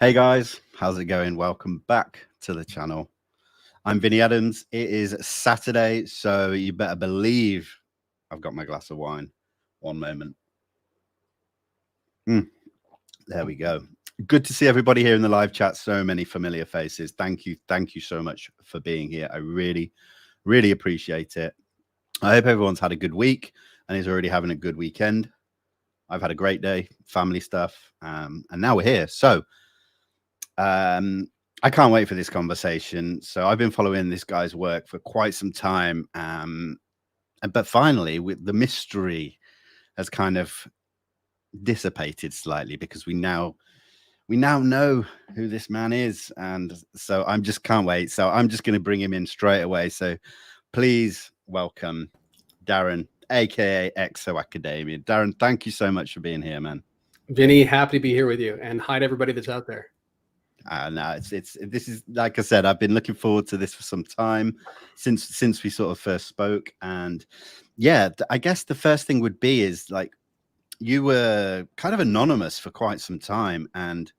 Hey guys, how's it going? Welcome back to the channel. I'm Vinny Adams. It is Saturday, so you better believe I've got my glass of wine. One moment. There we go. Good to see everybody here in the live chat. So many familiar faces. Thank you so much for being here. I really appreciate it. I hope everyone's had a good week and is already having a good weekend. I've had a great day, family stuff, and now we're here. So I can't wait for this conversation. So I've been following this guy's work for quite some time, but finally, with the mystery has kind of dissipated slightly because we now know who this man is, and so I'm just can't wait. So I'm just going to bring him in straight away. So please welcome Darren, aka ExoAcademian. Darren, thank you so much for being here, man. Vinny, happy to be here with you, and hi to everybody that's out there. No, this is, like I said, I've been looking forward to this for some time since we sort of first spoke. And yeah, I guess the first thing would be is, like, you were kind of anonymous for quite some time, and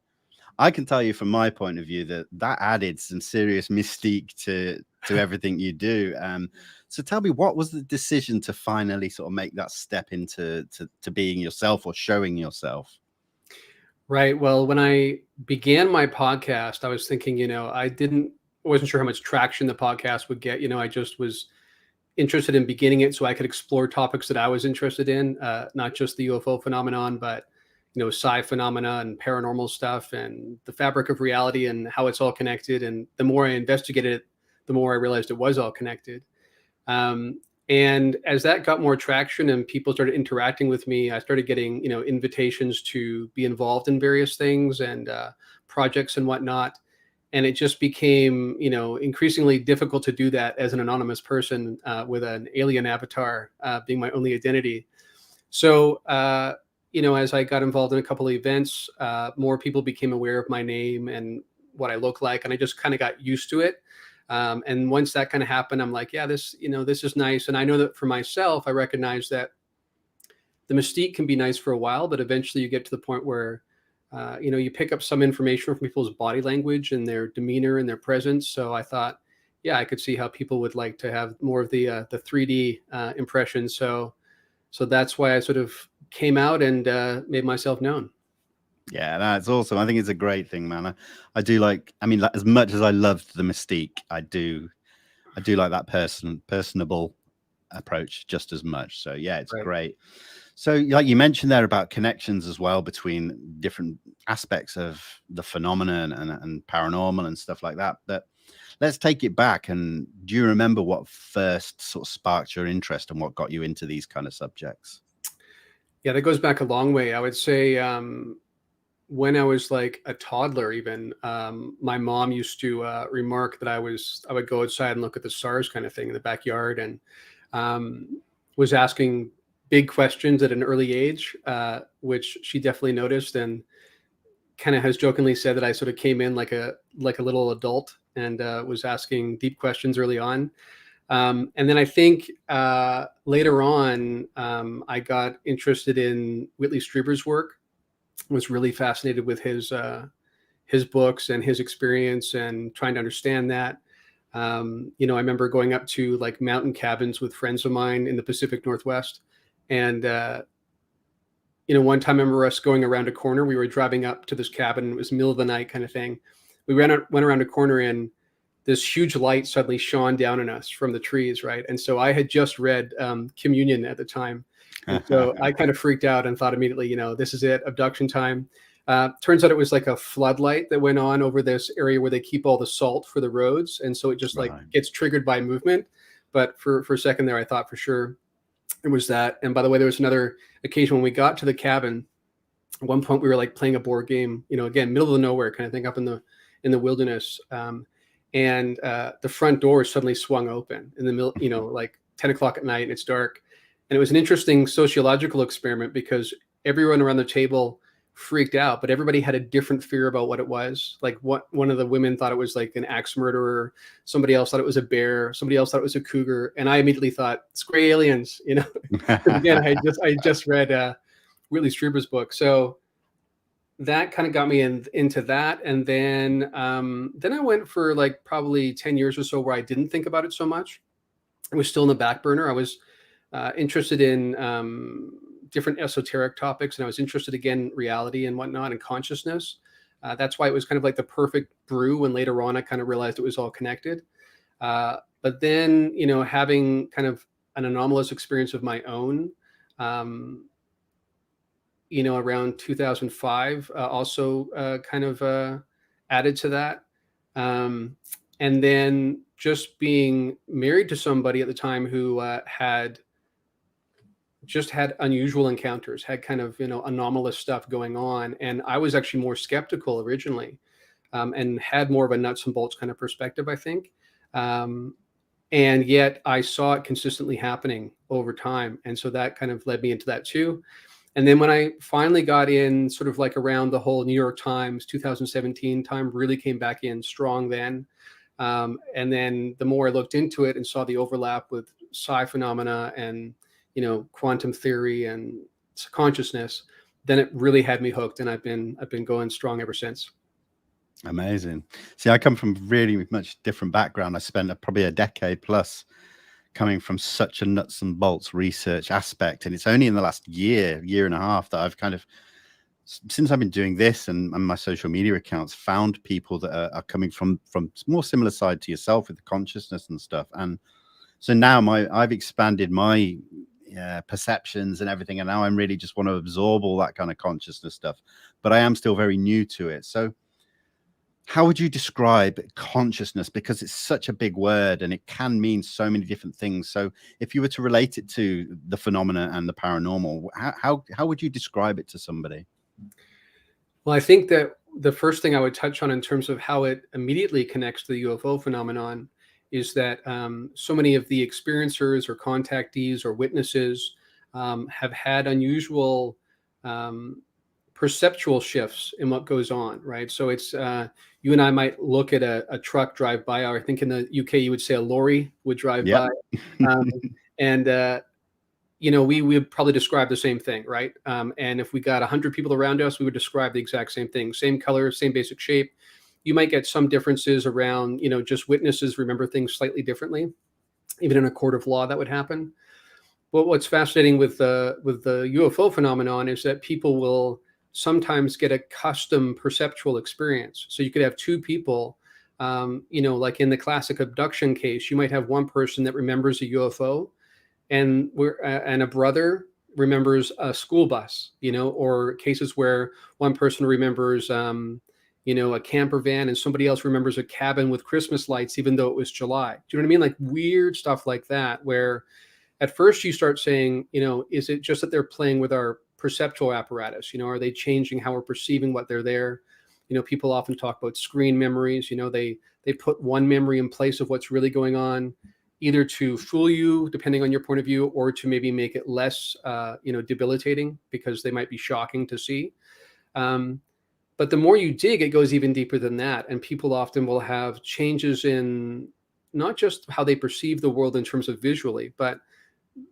I can tell you from my point of view that added some serious mystique to everything you do. So tell me, what was the decision to finally sort of make that step into being yourself or showing yourself? Right. Well, when I began my podcast, I was thinking, I wasn't sure how much traction the podcast would get. I just was interested in beginning it so I could explore topics that I was interested in, not just the UFO phenomenon, but, psi phenomena and paranormal stuff and the fabric of reality and how it's all connected. And the more I investigated it, the more I realized it was all connected. And as that got more traction and people started interacting with me, I started getting, invitations to be involved in various things and projects and whatnot. And it just became, increasingly difficult to do that as an anonymous person with an alien avatar being my only identity. So, as I got involved in a couple of events, more people became aware of my name and what I look like. And I just kind of got used to it. And once that kind of happened, I'm like, yeah, this is nice. And I know that for myself, I recognize that the mystique can be nice for a while, but eventually you get to the point where, you pick up some information from people's body language and their demeanor and their presence. So I thought, yeah, I could see how people would like to have more of the 3D impression. So that's why I sort of came out and made myself known. Yeah, that's awesome. I think it's a great thing, man. I do like, as much as I loved the mystique, I do like that personable approach just as much. So yeah, it's great. So like you mentioned there about connections as well between different aspects of the phenomenon and paranormal and stuff like that. But let's take it back. And do you remember what first sort of sparked your interest and what got you into these kind of subjects? Yeah, that goes back a long way. I would say, when I was like a toddler, even my mom used to remark that I would go outside and look at the stars kind of thing in the backyard, and was asking big questions at an early age, which she definitely noticed, and kind of has jokingly said that I sort of came in like a little adult and was asking deep questions early on. And then I think later on, I got interested in Whitley Strieber's work. Was really fascinated with his books and his experience and trying to understand that. I remember going up to like mountain cabins with friends of mine in the Pacific Northwest. And, one time I remember us going around a corner. We were driving up to this cabin. It was middle of the night kind of thing. We went around a corner and this huge light suddenly shone down on us from the trees, right? And so I had just read Communion at the time. And so I kind of freaked out and thought immediately, this is it, abduction time. Turns out it was like a floodlight that went on over this area where they keep all the salt for the roads. And so it just like gets triggered by movement. But for a second there, I thought for sure it was that. And by the way, there was another occasion when we got to the cabin. At one point we were like playing a board game, again, middle of the nowhere kind of thing up in the wilderness. And the front door suddenly swung open in the middle, like 10 o'clock at night, and it's dark. And it was an interesting sociological experiment because everyone around the table freaked out, but everybody had a different fear about what it was. Like one of the women thought it was like an axe murderer. Somebody else thought it was a bear. Somebody else thought it was a cougar. And I immediately thought, it's gray aliens, Again, I just read Whitley Strieber's book. So that kind of got me into that. And then I went for like probably 10 years or so where I didn't think about it so much. It was still in the back burner. I was interested in different esoteric topics, and I was interested again in reality and whatnot and consciousness. That's why it was kind of like the perfect brew. And later on, I kind of realized it was all connected. But then, you know, having kind of an anomalous experience of my own, you know, around 2005, also kind of added to that. And then just being married to somebody at the time who had just had unusual encounters, had kind of, you know, anomalous stuff going on. And I was actually more skeptical originally, and had more of a nuts and bolts kind of perspective, I think. And yet I saw it consistently happening over time. And so that kind of led me into that too. And then when I finally got in sort of like around the whole New York Times 2017 time, really came back in strong then. And then the more I looked into it and saw the overlap with psi phenomena and, you know, quantum theory and consciousness, then it really had me hooked, and I've been going strong ever since. Amazing. See, I come from really much different background. I spent probably a decade plus coming from such a nuts and bolts research aspect, and it's only in the last year and a half that I've kind of, since I've been doing this and my social media accounts, found people that are coming from more similar side to yourself with the consciousness and stuff. And so now I've expanded my perceptions and everything, and now I'm really just want to absorb all that kind of consciousness stuff, but I am still very new to it. So how would you describe consciousness? Because it's such a big word and it can mean so many different things. So if you were to relate it to the phenomena and the paranormal, how would you describe it to somebody? Well, I think that the first thing I would touch on in terms of how it immediately connects to the UFO phenomenon is that so many of the experiencers or contactees or witnesses have had unusual perceptual shifts in what goes on, right? So it's you and I might look at a truck drive by, or I think in the UK you would say a lorry would drive Yep. by, and you know, we would probably describe the same thing, right? And if we got 100 people around us, we would describe the exact same thing, same color, same basic shape. You might get some differences around, you know, just witnesses remember things slightly differently. Even in a court of law, that would happen. But what's fascinating with the UFO phenomenon is that people will sometimes get a custom perceptual experience. So you could have two people, you know, like in the classic abduction case, you might have one person that remembers a UFO, and a brother remembers a school bus, you know, or cases where one person remembers, you know, a camper van, and somebody else remembers a cabin with Christmas lights, even though it was July. Do you know what I mean? Like weird stuff like that, where at first you start saying, you know, is it just that they're playing with our perceptual apparatus? You know, are they changing how we're perceiving what they're there? You know, people often talk about screen memories. You know, they put one memory in place of what's really going on, either to fool you, depending on your point of view, or to maybe make it less, you know, debilitating because they might be shocking to see. But the more you dig, it goes even deeper than that. And people often will have changes in not just how they perceive the world in terms of visually, but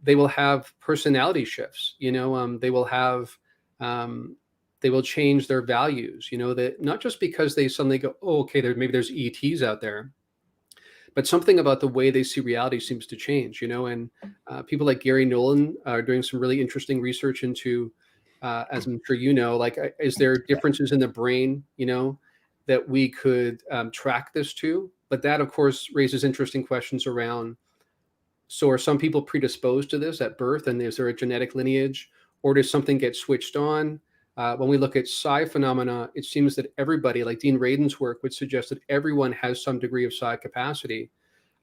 they will have personality shifts. You know, they will have, they will change their values. You know, that not just because they suddenly go, oh, okay, maybe there's ETs out there, but something about the way they see reality seems to change. You know, and people like Gary Nolan are doing some really interesting research into, as I'm sure you know, like, is there differences in the brain, you know, that we could track this to? But that, of course, raises interesting questions around, so are some people predisposed to this at birth, and is there a genetic lineage, or does something get switched on? When we look at psi phenomena, it seems that everybody, like Dean Radin's work, would suggest that everyone has some degree of psi capacity,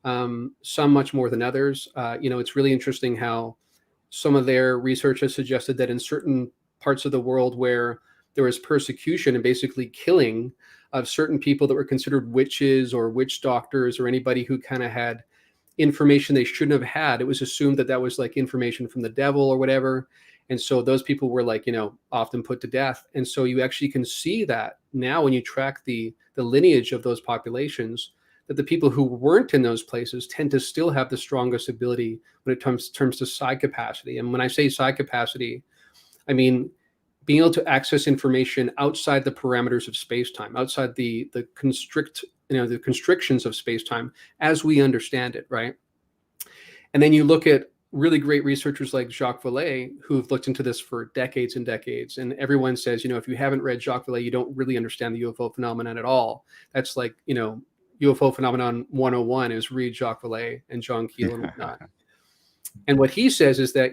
some much more than others. You know, it's really interesting how some of their research has suggested that in certain parts of the world where there was persecution and basically killing of certain people that were considered witches or witch doctors or anybody who kind of had information they shouldn't have had, it was assumed that that was like information from the devil or whatever. And so those people were, like, you know, often put to death. And so you actually can see that now when you track the lineage of those populations, that the people who weren't in those places tend to still have the strongest ability when it comes to psi capacity. And when I say psi capacity, I mean, being able to access information outside the parameters of space-time, outside the constrictions of space-time as we understand it, right? And then you look at really great researchers like Jacques Vallée, who've looked into this for decades and decades. And everyone says, if you haven't read Jacques Vallée, you don't really understand the UFO phenomenon at all. That's like, UFO Phenomenon 101 is read Jacques Vallée and John Keel and whatnot. And what he says is that,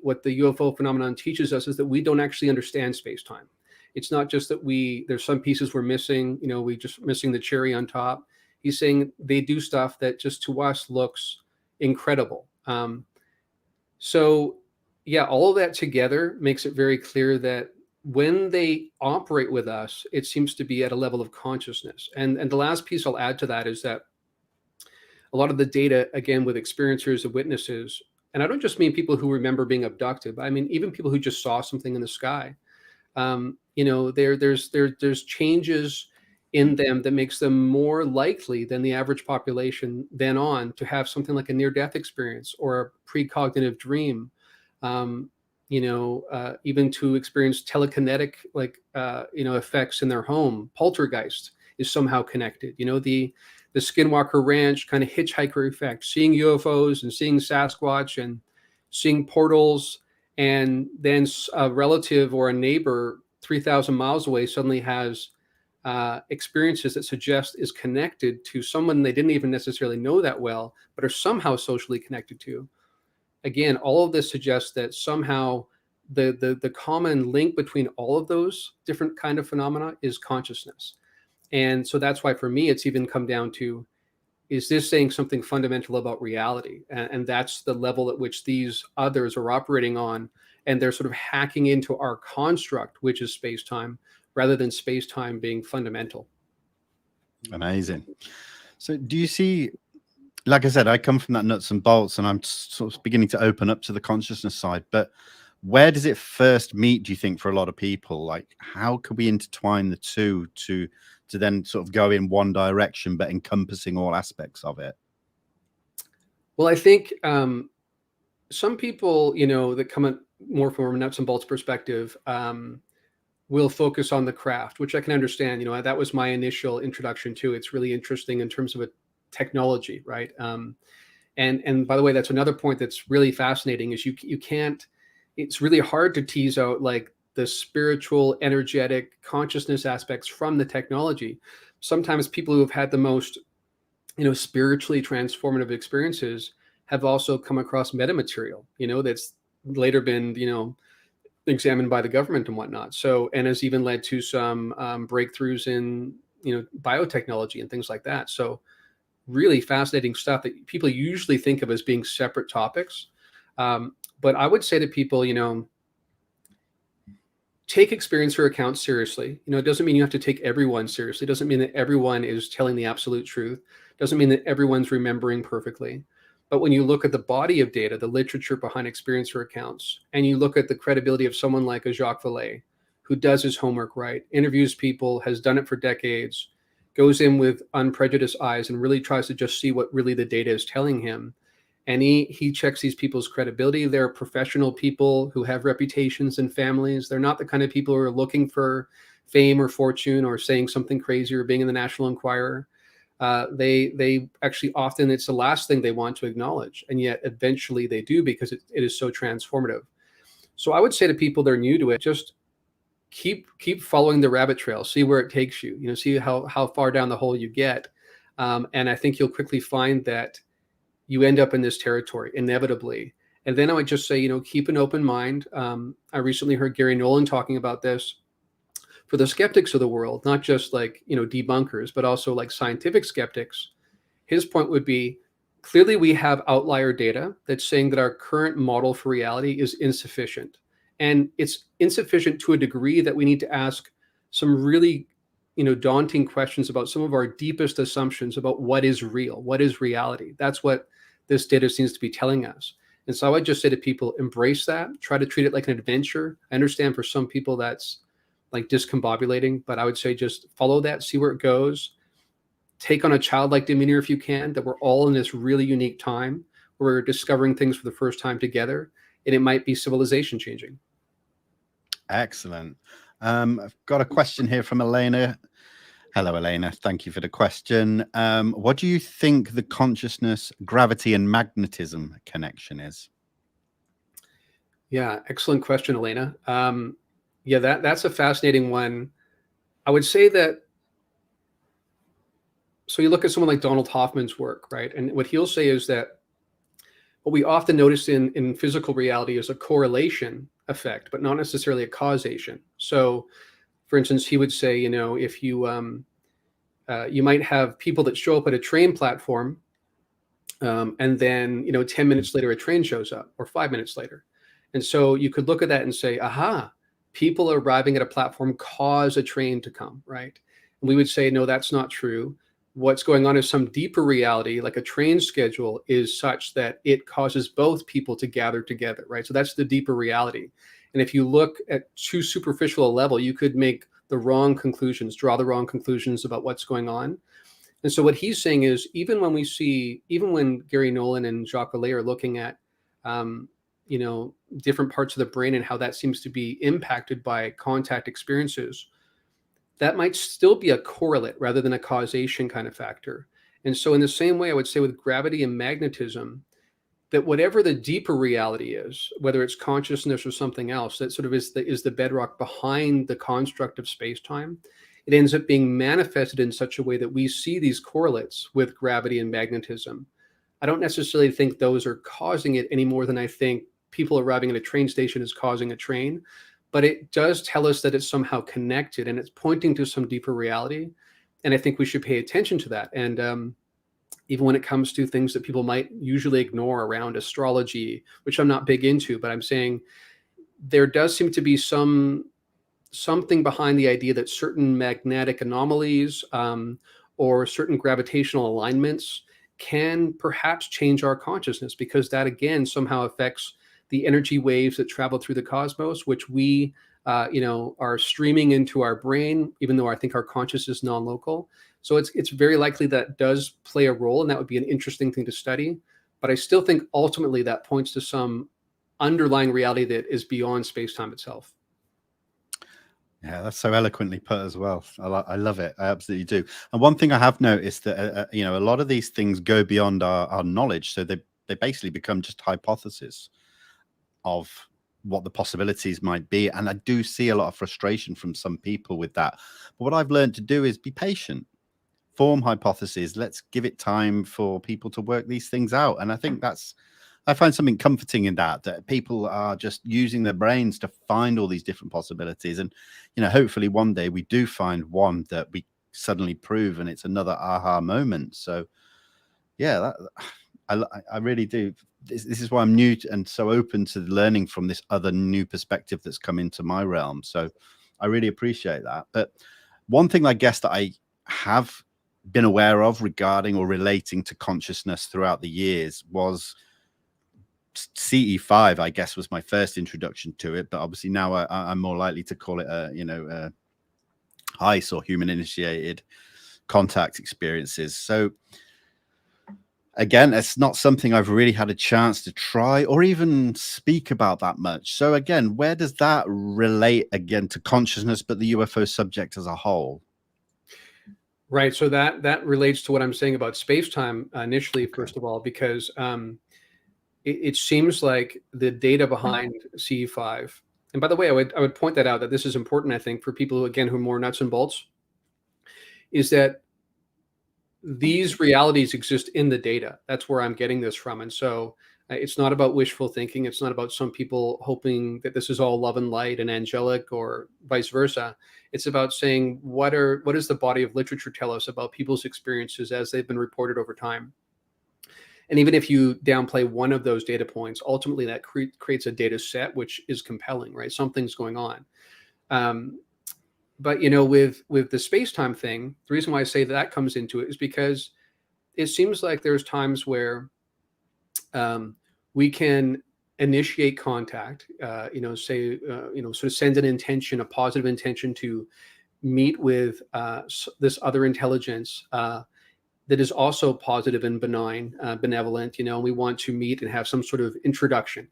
what the UFO phenomenon teaches us is that we don't actually understand space-time. It's not just that there's some pieces we're missing, we just missing the cherry on top. He's saying they do stuff that just to us looks incredible. So yeah, all of that together makes it very clear that when they operate with us, it seems to be at a level of consciousness. And the last piece I'll add to that is that a lot of the data, again, with experiencers and witnesses, and I don't just mean people who remember being abducted, but I mean even people who just saw something in the sky. There's changes in them that makes them more likely than the average population then on to have something like a near-death experience or a precognitive dream, even to experience telekinetic effects in their home. Poltergeist is somehow connected. The Skinwalker Ranch kind of hitchhiker effect, seeing UFOs and seeing Sasquatch and seeing portals, and then a relative or a neighbor 3,000 miles away suddenly has experiences that suggest is connected to someone they didn't even necessarily know that well, but are somehow socially connected to. Again, all of this suggests that somehow the common link between all of those different kind of phenomena is consciousness. And so that's why for me, it's even come down to, is this saying something fundamental about reality? And that's the level at which these others are operating on. And they're sort of hacking into our construct, which is space-time, rather than space-time being fundamental. Amazing. So do you see, like I said, I come from that nuts and bolts, and I'm sort of beginning to open up to the consciousness side, but where does it first meet, do you think, for a lot of people? Like, how could we intertwine the two to then sort of go in one direction, but encompassing all aspects of it? Well, I think some people, that come at more from a nuts and bolts perspective, will focus on the craft, which I can understand. That was my initial introduction to. It's really interesting in terms of a technology, right? And by the way, that's another point that's really fascinating, is you can't. It's really hard to tease out like the spiritual, energetic consciousness aspects from the technology. Sometimes people who have had the most, spiritually transformative experiences have also come across metamaterial, that's later been, examined by the government and whatnot. So, and has even led to some breakthroughs in, biotechnology and things like that. So really fascinating stuff that people usually think of as being separate topics. But I would say to people, take experiencer accounts seriously. It doesn't mean you have to take everyone seriously. It doesn't mean that everyone is telling the absolute truth. It doesn't mean that everyone's remembering perfectly. But when you look at the body of data, the literature behind experiencer accounts, and you look at the credibility of someone like a Jacques Vallée, who does his homework right, interviews people, has done it for decades, goes in with unprejudiced eyes and really tries to just see what really the data is telling him. And he checks these people's credibility. They're professional people who have reputations and families. They're not the kind of people who are looking for fame or fortune or saying something crazy or being in the National Enquirer. They actually often, it's the last thing they want to acknowledge. And yet eventually they do, because it is so transformative. So I would say to people that are new to it, just keep following the rabbit trail, see where it takes you, see how far down the hole you get. And I think you'll quickly find that you end up in this territory inevitably. And then I would just say, keep an open mind. I recently heard Gary Nolan talking about this for the skeptics of the world, not just like, debunkers, but also like scientific skeptics. His point would be, clearly we have outlier data that's saying that our current model for reality is insufficient. And it's insufficient to a degree that we need to ask some really, daunting questions about some of our deepest assumptions about what is real, what is reality. That's what this data seems to be telling us. And so I would just say to people, embrace that, try to treat it like an adventure. I understand for some people that's like discombobulating, but I would say just follow that, see where it goes. Take on a childlike demeanor if you can, that we're all in this really unique time where we're discovering things for the first time together, and it might be civilization changing. Excellent. I've got a question here from Elena. Hello, Elena. Thank you for the question. What do you think the consciousness, gravity, and magnetism connection is? Yeah, excellent question, Elena. Yeah, that's a fascinating one. I would say that, so you look at someone like Donald Hoffman's work, right? And what he'll say is that what we often notice in physical reality is a correlation effect, but not necessarily a causation. So, for instance, he would say, if you you might have people that show up at a train platform, and then 10 minutes later a train shows up, or 5 minutes later, and so you could look at that and say, aha, people arriving at a platform cause a train to come, right? And we would say, no, that's not true. What's going on is some deeper reality, like a train schedule, is such that it causes both people to gather together, right? So that's the deeper reality. And if you look at too superficial a level, you could make the wrong conclusions, draw the wrong conclusions about what's going on. And so what he's saying is, even when Gary Nolan and Jacques Vallée are looking at, different parts of the brain and how that seems to be impacted by contact experiences, that might still be a correlate rather than a causation kind of factor. And so in the same way, I would say with gravity and magnetism, that whatever the deeper reality is, whether it's consciousness or something else, that sort of is the bedrock behind the construct of space-time, it ends up being manifested in such a way that we see these correlates with gravity and magnetism. I don't necessarily think those are causing it any more than I think people arriving at a train station is causing a train, but it does tell us that it's somehow connected and it's pointing to some deeper reality. And I think we should pay attention to that. And even when it comes to things that people might usually ignore around astrology, which I'm not big into, but I'm saying there does seem to be something behind the idea that certain magnetic anomalies, or certain gravitational alignments can perhaps change our consciousness, because that again somehow affects the energy waves that travel through the cosmos, which we are streaming into our brain, even though I think our consciousness is non-local. So it's very likely that does play a role, and that would be an interesting thing to study. But I still think ultimately that points to some underlying reality that is beyond space-time itself. Yeah, that's so eloquently put as well. I love it. I absolutely do. And one thing I have noticed that a lot of these things go beyond our knowledge, so they basically become just hypotheses of what the possibilities might be. And I do see a lot of frustration from some people with that. But what I've learned to do is be patient, form hypotheses. Let's give it time for people to work these things out. And I think I find something comforting in that people are just using their brains to find all these different possibilities. And, hopefully one day we do find one that we suddenly prove, and it's another aha moment. So yeah, I really do. This is why I'm new and so open to learning from this other new perspective that's come into my realm. So I really appreciate that. But one thing I guess that I have been aware of regarding or relating to consciousness throughout the years was CE5, I guess, was my first introduction to it. But obviously now I'm more likely to call it a HICE, or human initiated contact experiences. So again, it's not something I've really had a chance to try or even speak about that much. So again, where does that relate again to consciousness, but the UFO subject as a whole? Right. So that relates to what I'm saying about space-time initially, Okay. first of all, because it seems like the data behind CE5, and by the way, I would point that out, that this is important, I think, for people who, again, who are more nuts and bolts, is that these realities exist in the data. That's where I'm getting this from. And so it's not about wishful thinking. It's not about some people hoping that this is all love and light and angelic, or vice versa. It's about saying, what does the body of literature tell us about people's experiences as they've been reported over time? And even if you downplay one of those data points, ultimately that creates a data set which is compelling, right? Something's going on. But with the space-time thing, the reason why I say that comes into it is because it seems like there's times where we can initiate contact, sort of send an intention, a positive intention to meet with this other intelligence that is also positive and benign, benevolent, and we want to meet and have some sort of introduction.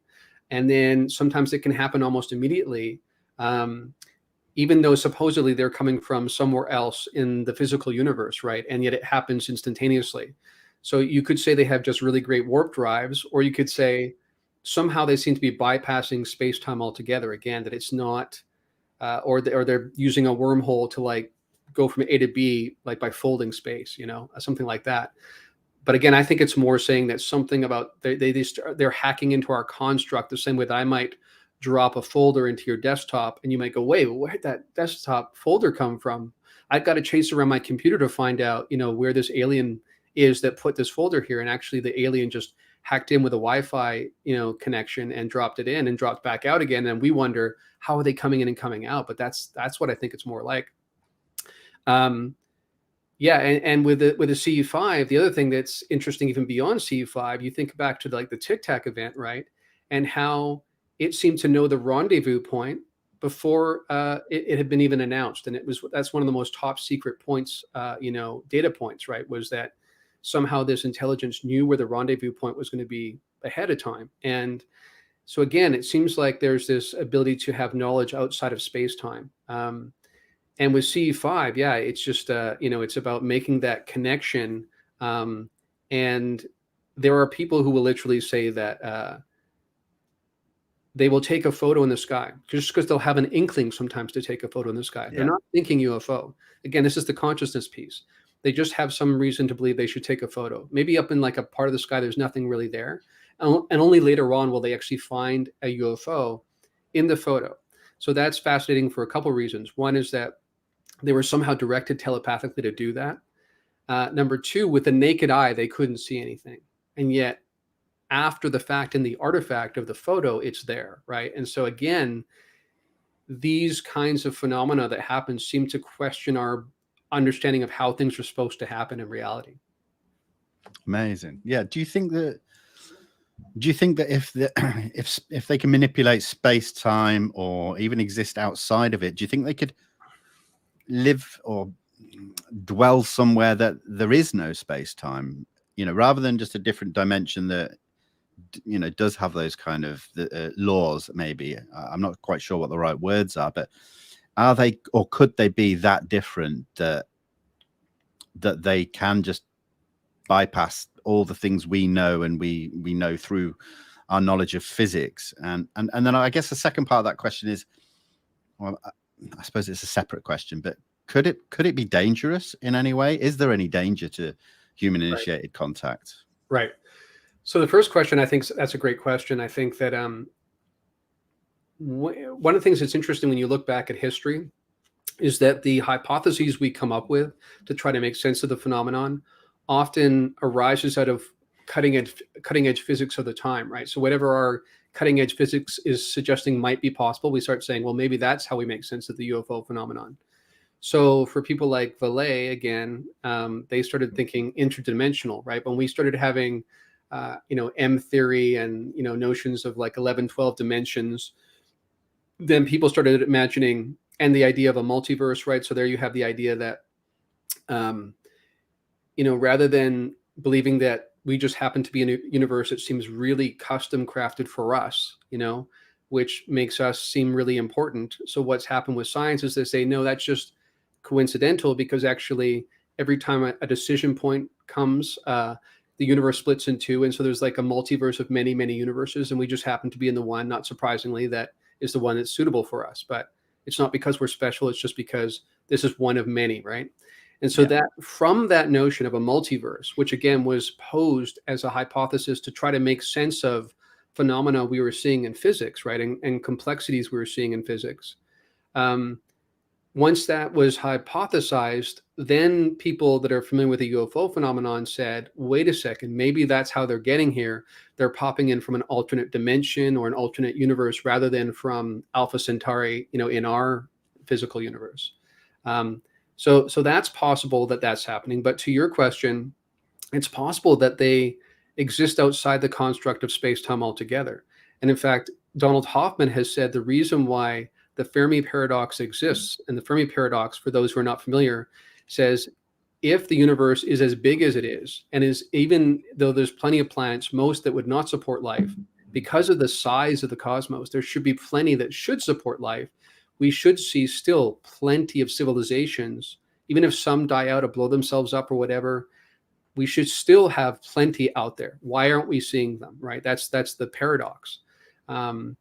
And then sometimes it can happen almost immediately, even though supposedly they're coming from somewhere else in the physical universe, right? And yet it happens instantaneously. So you could say they have just really great warp drives, or you could say somehow they seem to be bypassing space-time altogether. Again, that it's not, or they're using a wormhole to like go from A to B, like by folding space, something like that. But again, I think it's more saying that something about they're hacking into our construct the same way that I might drop a folder into your desktop and you might go, wait, where'd that desktop folder come from? I've got to chase around my computer to find out, where this alien is that put this folder here. And actually the alien just hacked in with a Wi-Fi, connection and dropped it in and dropped back out again. And we wonder, how are they coming in and coming out? But that's what I think it's more like. Yeah, and with the CU5, the other thing that's interesting, even beyond CU5, you think back to like the Tic Tac event, right? And how it seemed to know the rendezvous point before it had been even announced, and that's one of the most top secret points, data points, right? Was that somehow this intelligence knew where the rendezvous point was going to be ahead of time, and so again, it seems like there's this ability to have knowledge outside of space-time. And with CE5, yeah, it's just, it's about making that connection. And there are people who will literally say that they will take a photo in the sky just because they'll have an inkling sometimes to take a photo in the sky. Yeah. They're not thinking UFO. Again, this is the consciousness piece. They just have some reason to believe they should take a photo. Maybe up in like a part of the sky, there's nothing really there. And only later on will they actually find a UFO in the photo. So that's fascinating for a couple of reasons. One is that they were somehow directed telepathically to do that. Number two, with the naked eye, they couldn't see anything. And yet, after the fact in the artifact of the photo, it's there, right? And so again, these kinds of phenomena that happen seem to question our understanding of how things are supposed to happen in reality. Amazing. Yeah. Do you think that if they can manipulate space-time or even exist outside of it, do you think they could live or dwell somewhere that there is no space-time, rather than just a different dimension that does have those kind of laws? Maybe I'm not quite sure what the right words are, but are they, or could they be that different that they can just bypass all the things we know and we know through our knowledge of physics? And then I guess the second part of that question is, well, I suppose it's a separate question, but could it be dangerous in any way? Is there any danger to human initiated contact? Right. So the first question, I think that's a great question. I think that one of the things that's interesting when you look back at history is that the hypotheses we come up with to try to make sense of the phenomenon often arises out of cutting edge physics of the time, right? So whatever our cutting edge physics is suggesting might be possible, we start saying, well, maybe that's how we make sense of the UFO phenomenon. So for people like Vallée, again, they started thinking interdimensional, right? When we started having, M theory and, notions of like 11, 12 dimensions, then people started imagining, and the idea of a multiverse, right? So there you have the idea that, rather than believing that we just happen to be in a universe that seems really custom crafted for us, which makes us seem really important. So what's happened with science is they say, no, that's just coincidental, because actually every time a decision point comes, the universe splits in two. And so there's like a multiverse of many, many universes. And we just happen to be in the one, not surprisingly, that is the one that's suitable for us. But it's not because we're special. It's just because this is one of many, right? And so that from that notion of a multiverse, which again was posed as a hypothesis to try to make sense of phenomena we were seeing in physics, right? And complexities we were seeing in physics. Once that was hypothesized, then people that are familiar with the UFO phenomenon said, wait a second, maybe that's how they're getting here. They're popping in from an alternate dimension or an alternate universe rather than from Alpha Centauri, in our physical universe. So that's possible that that's happening. But to your question, it's possible that they exist outside the construct of space-time altogether. And in fact, Donald Hoffman has said the reason why the Fermi paradox exists, and the Fermi paradox, for those who are not familiar, says if the universe is as big as it is, and is, even though there's plenty of planets, most that would not support life, because of the size of the cosmos, there should be plenty that should support life, we should see still plenty of civilizations, even if some die out or blow themselves up or whatever. We should still have plenty out there. Why aren't we seeing them, right? That's the paradox. And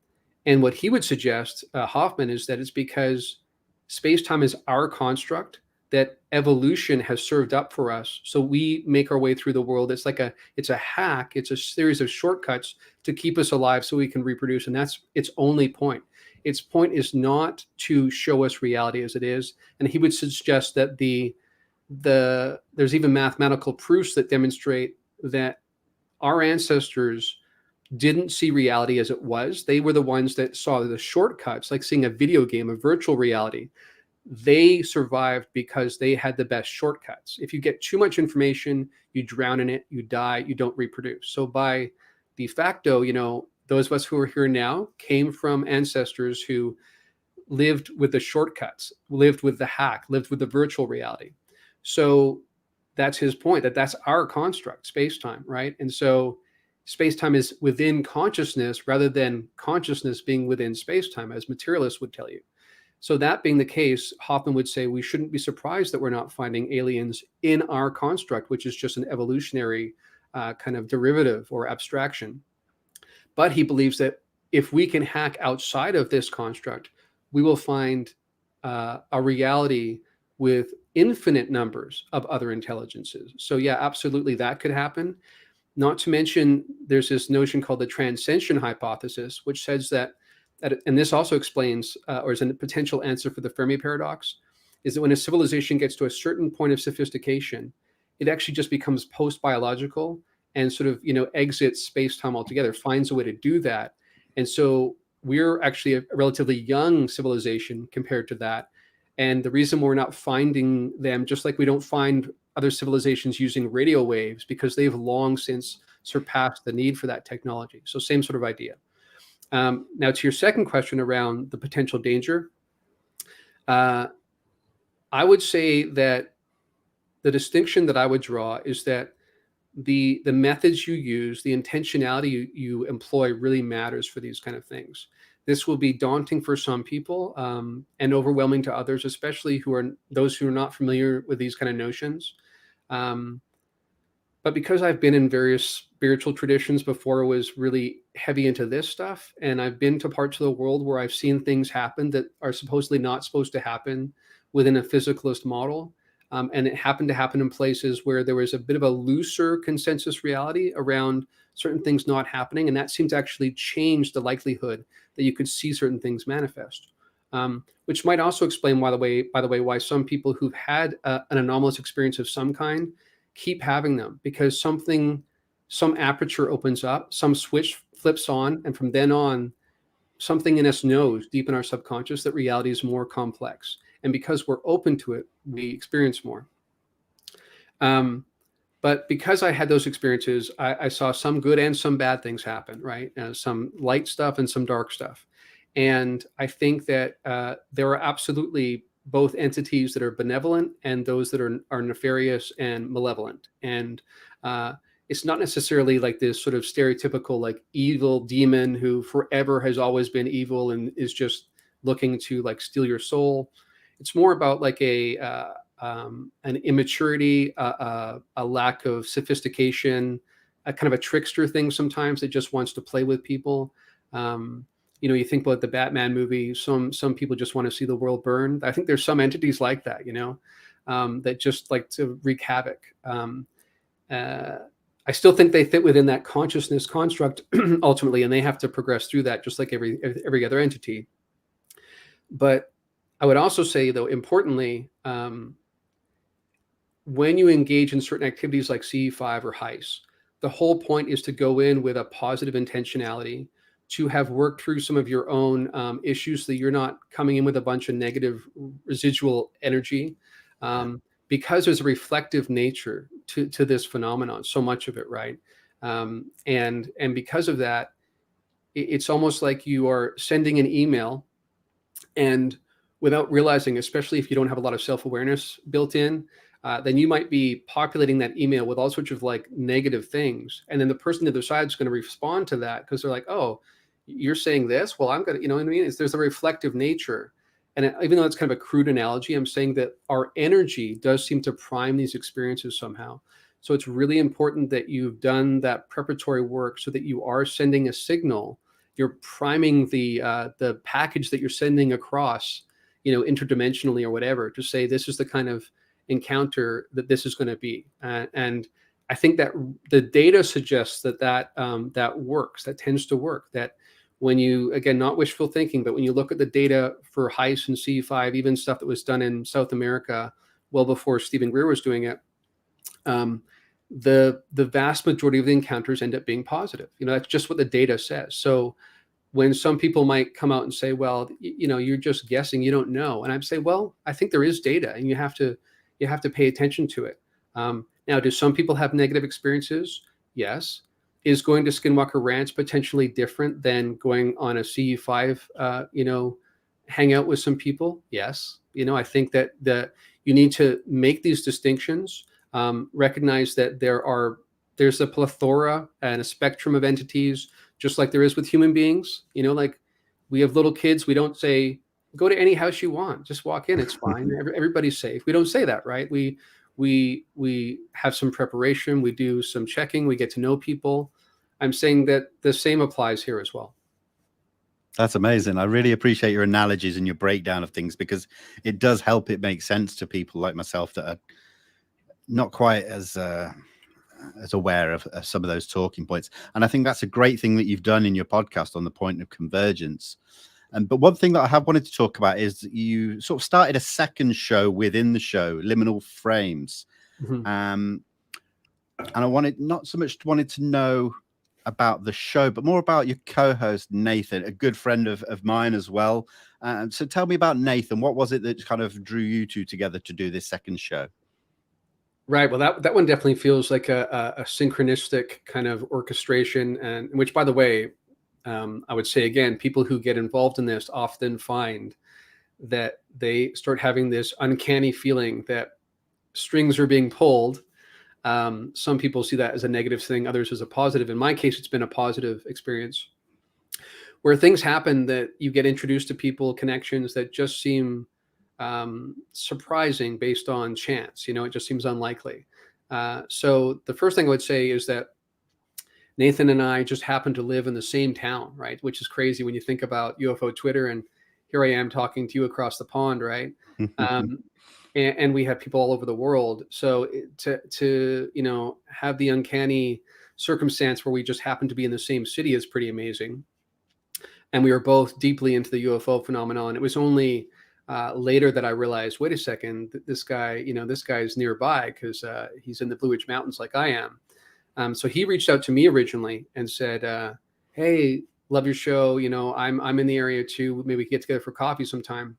what he would suggest, Hoffman, is that it's because space-time is our construct that evolution has served up for us. So we make our way through the world. It's a hack. It's a series of shortcuts to keep us alive so we can reproduce. And that's its only point. Its point is not to show us reality as it is. And he would suggest that there's even mathematical proofs that demonstrate that our ancestors didn't see reality as it was. They were the ones that saw the shortcuts, like seeing a video game, a virtual reality. They survived because they had the best shortcuts. If you get too much information, you drown in it, you die, you don't reproduce. So by de facto, those of us who are here now came from ancestors who lived with the shortcuts, lived with the hack, lived with the virtual reality. So that's his point, that's our construct, space-time, right? And so space-time is within consciousness rather than consciousness being within space-time, as materialists would tell you. So that being the case, Hoffman would say we shouldn't be surprised that we're not finding aliens in our construct, which is just an evolutionary kind of derivative or abstraction. But he believes that if we can hack outside of this construct, we will find a reality with infinite numbers of other intelligences. So yeah, absolutely, that could happen. Not to mention, there's this notion called the transcension hypothesis, which says that, and this also explains, or is a potential answer for the Fermi paradox, is that when a civilization gets to a certain point of sophistication, it actually just becomes post-biological and sort of, exits space-time altogether, finds a way to do that. And so we're actually a relatively young civilization compared to that. And the reason we're not finding them, just like we don't find other civilizations using radio waves, because they've long since surpassed the need for that technology. So same sort of idea. Now to your second question around the potential danger, I would say that the distinction that I would draw is that the methods you use, the intentionality you employ really matters for these kind of things. This will be daunting for some people and overwhelming to others, especially those who are not familiar with these kind of notions. But because I've been in various spiritual traditions before I was really heavy into this stuff, and I've been to parts of the world where I've seen things happen that are supposedly not supposed to happen within a physicalist model. And it happened to happen in places where there was a bit of a looser consensus reality around certain things not happening. And that seemed to actually change the likelihood that you could see certain things manifest, which might also explain, by the way, why some people who've had an anomalous experience of some kind keep having them, because some aperture opens up, some switch flips on, and from then on, something in us knows deep in our subconscious that reality is more complex. And because we're open to it, we experience more. But because I had those experiences, I saw some good and some bad things happen, right? Some light stuff and some dark stuff. And I think that there are absolutely both entities that are benevolent and those that are nefarious and malevolent. And it's not necessarily like this sort of stereotypical like evil demon who forever has always been evil and is just looking to like steal your soul. It's more about like an immaturity, a lack of sophistication, a kind of a trickster thing sometimes that just wants to play with people. You think about the Batman movie, some people just want to see the world burn. I think there's some entities like that, that just like to wreak havoc. I still think they fit within that consciousness construct ultimately, and they have to progress through that just like every other entity. But I would also say, though, importantly, when you engage in certain activities like CE5 or HEIS, the whole point is to go in with a positive intentionality, to have worked through some of your own issues so that you're not coming in with a bunch of negative residual energy, because there's a reflective nature to this phenomenon, so much of it, right? And because of that, it's almost like you are sending an email, and without realizing, especially if you don't have a lot of self-awareness built in, then you might be populating that email with all sorts of like negative things. And then the person to the other side is going to respond to that because they're like, oh, you're saying this? Well, I'm going to, you know what I mean? There's a reflective nature. And even though it's kind of a crude analogy, I'm saying that our energy does seem to prime these experiences somehow. So it's really important that you've done that preparatory work so that you are sending a signal. You're priming the package that you're sending across, interdimensionally or whatever, to say this is the kind of encounter that this is going to be. And I think that the data suggests that works. That tends to work. That when you, again, not wishful thinking, but when you look at the data for HEIS and C5, even stuff that was done in South America well before Stephen Greer was doing it, the vast majority of the encounters end up being positive. That's just what the data says. So when some people might come out and say, well, you're just guessing, you don't know. And I'd say, well, I think there is data, and you have to pay attention to it. Now, do some people have negative experiences? Yes. Is going to Skinwalker Ranch potentially different than going on a CE5, hangout with some people? Yes. I think that you need to make these distinctions, recognize that there's a plethora and a spectrum of entities, just like there is with human beings. Like we have little kids. We don't say, go to any house you want, just walk in, it's fine. Everybody's safe. We don't say that, right? We have some preparation. We do some checking. We get to know people. I'm saying that the same applies here as well. That's amazing. I really appreciate your analogies and your breakdown of things, because it does help it make sense to people like myself that are not quite as aware of some of those talking points. And I think that's a great thing that you've done in your podcast on the point of convergence. But one thing that I have wanted to talk about is you sort of started a second show within the show, Liminal Frames. Mm-hmm. And I not so much wanted to know about the show, but more about your co-host, Nathan, a good friend of mine as well. So tell me about Nathan. What was it that kind of drew you two together to do this second show? Right. Well, that one definitely feels like a synchronistic kind of orchestration, and which, by the way, I would say again, people who get involved in this often find that they start having this uncanny feeling that strings are being pulled. Some people see that as a negative thing, others as a positive. In my case, it's been a positive experience where things happen that you get introduced to people, connections that just seem surprising based on chance. It just seems unlikely. So the first thing I would say is that Nathan and I just happen to live in the same town, right? Which is crazy when you think about UFO Twitter, and here I am talking to you across the pond, right? And we have people all over the world. So to have the uncanny circumstance where we just happen to be in the same city is pretty amazing. And we were both deeply into the UFO phenomenon. It was only later that I realized, wait a second, this guy's nearby, because he's in the Blue Ridge Mountains like I am. So he reached out to me originally and said, hey, love your show. I'm in the area too. Maybe we could get together for coffee sometime.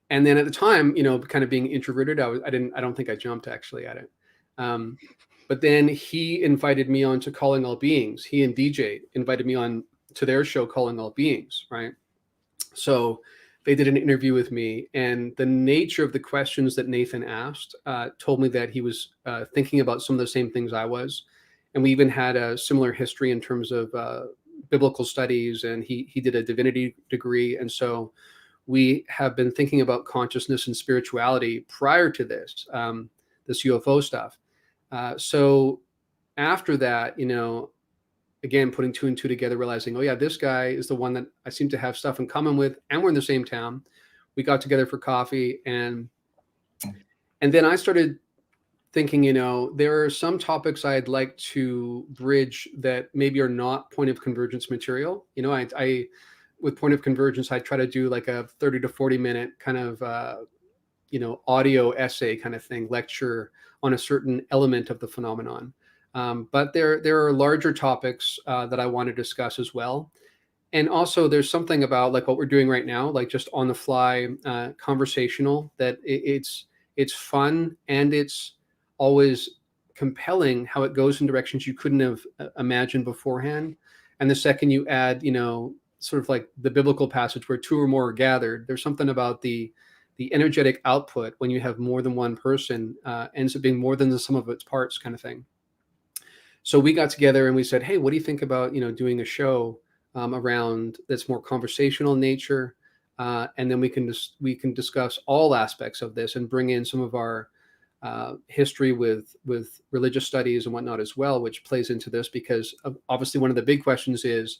And then at the time, kind of being introverted, I don't think I jumped actually at it. But then he invited me on to Calling All Beings. He and DJ invited me on to their show, Calling All Beings, right? So they did an interview with me, and the nature of the questions that Nathan asked told me that he was thinking about some of the same things I was. And we even had a similar history in terms of biblical studies, and he did a divinity degree. And so we have been thinking about consciousness and spirituality prior to this UFO stuff. So after that, again, putting two and two together, realizing, oh yeah, this guy is the one that I seem to have stuff in common with, and we're in the same town. We got together for coffee, and then I started thinking, there are some topics I'd like to bridge that maybe are not point of convergence material. I with point of convergence, I try to do like a 30 to 40 minute kind of, audio essay kind of thing, lecture on a certain element of the phenomenon. But there are larger topics that I want to discuss as well. And also there's something about like what we're doing right now, like just on the fly, conversational, that it's fun, and it's always compelling how it goes in directions you couldn't have imagined beforehand. And the second you add, sort of like the biblical passage where two or more are gathered, there's something about the energetic output when you have more than one person ends up being more than the sum of its parts kind of thing. So we got together and we said, hey, what do you think about, doing a show around that's more conversational in nature, and then we can discuss all aspects of this and bring in some of our history with religious studies and whatnot as well, which plays into this, because obviously one of the big questions is,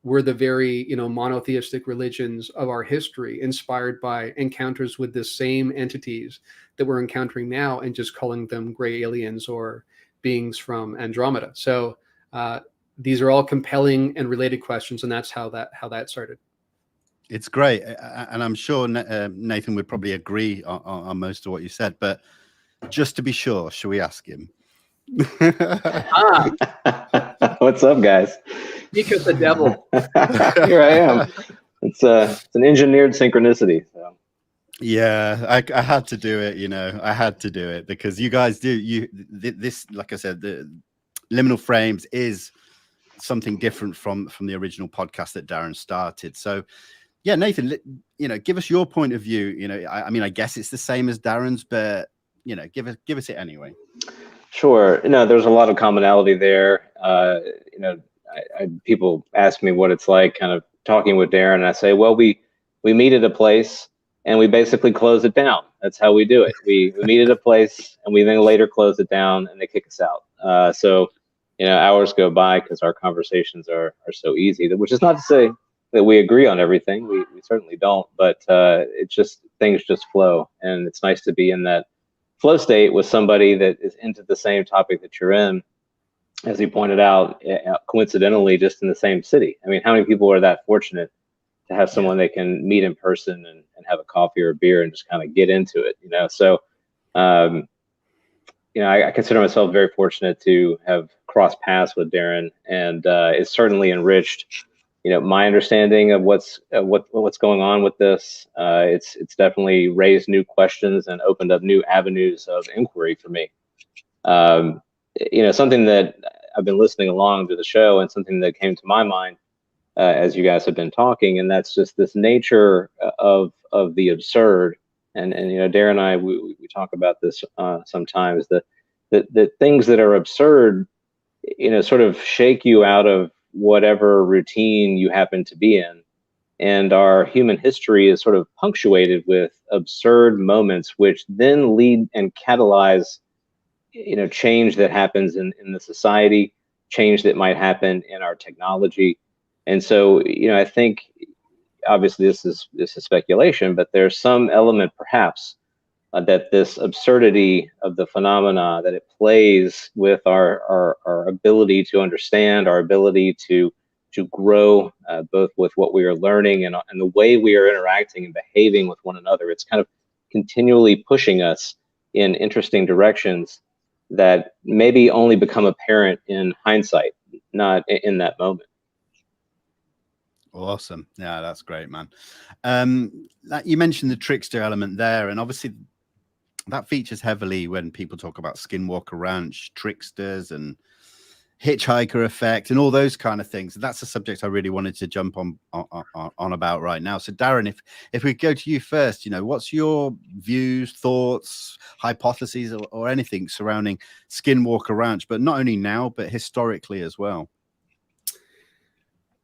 were the very monotheistic religions of our history inspired by encounters with the same entities that we're encountering now and just calling them gray aliens or beings from Andromeda? So these are all compelling and related questions, and that's how that started. It's great, and I'm sure Nathan would probably agree on most of what you said, but just to be sure, should we ask him? What's up, guys? Speak of the devil. Here I am. It's an engineered synchronicity. So. Yeah, I had to do it. I had to do it because you guys do. This, like I said, the Liminal Frames is something different from the original podcast that Darren started. So, yeah, Nathan, give us your point of view. I mean, I guess it's the same as Darren's, but give us it anyway. Sure. There's a lot of commonality there. People ask me what it's like kind of talking with Darren, and I say, well, we meet at a place and we basically close it down. That's how we do it. We meet at a place and we then later close it down and they kick us out. So hours go by because our conversations are so easy, which is not to say that we agree on everything. We certainly don't, but it's just, things just flow. And it's nice to be in that flow state with somebody that is into the same topic that you're in. As he pointed out, coincidentally, just in the same city. I mean, how many people are that fortunate to have someone they can meet in person and have a coffee or a beer and just kind of get into it, So, I consider myself very fortunate to have crossed paths with Darren, and it's certainly enriched, my understanding of what's going on with this. It's definitely raised new questions and opened up new avenues of inquiry for me. Something that I've been listening along to the show, and something that came to my mind as you guys have been talking, and that's just this nature of the absurd. And Darren and I, we talk about this sometimes, that things that are absurd, sort of shake you out of whatever routine you happen to be in. And our human history is sort of punctuated with absurd moments, which then lead and catalyze change that happens in the society, change that might happen in our technology. And so, I think obviously this is speculation, but there's some element perhaps that this absurdity of the phenomena, that it plays with our ability to understand, our ability to grow, both with what we are learning and the way we are interacting and behaving with one another. It's kind of continually pushing us in interesting directions that maybe only become apparent in hindsight, not in that moment. Awesome. Yeah, that's great, man. You mentioned the trickster element there, and obviously that features heavily when people talk about Skinwalker Ranch, tricksters and hitchhiker effect and all those kind of things. That's a subject I really wanted to jump on about right now. So Darren, if we go to you first, what's your views, thoughts, hypotheses, or anything surrounding Skinwalker Ranch, but not only now, but historically as well?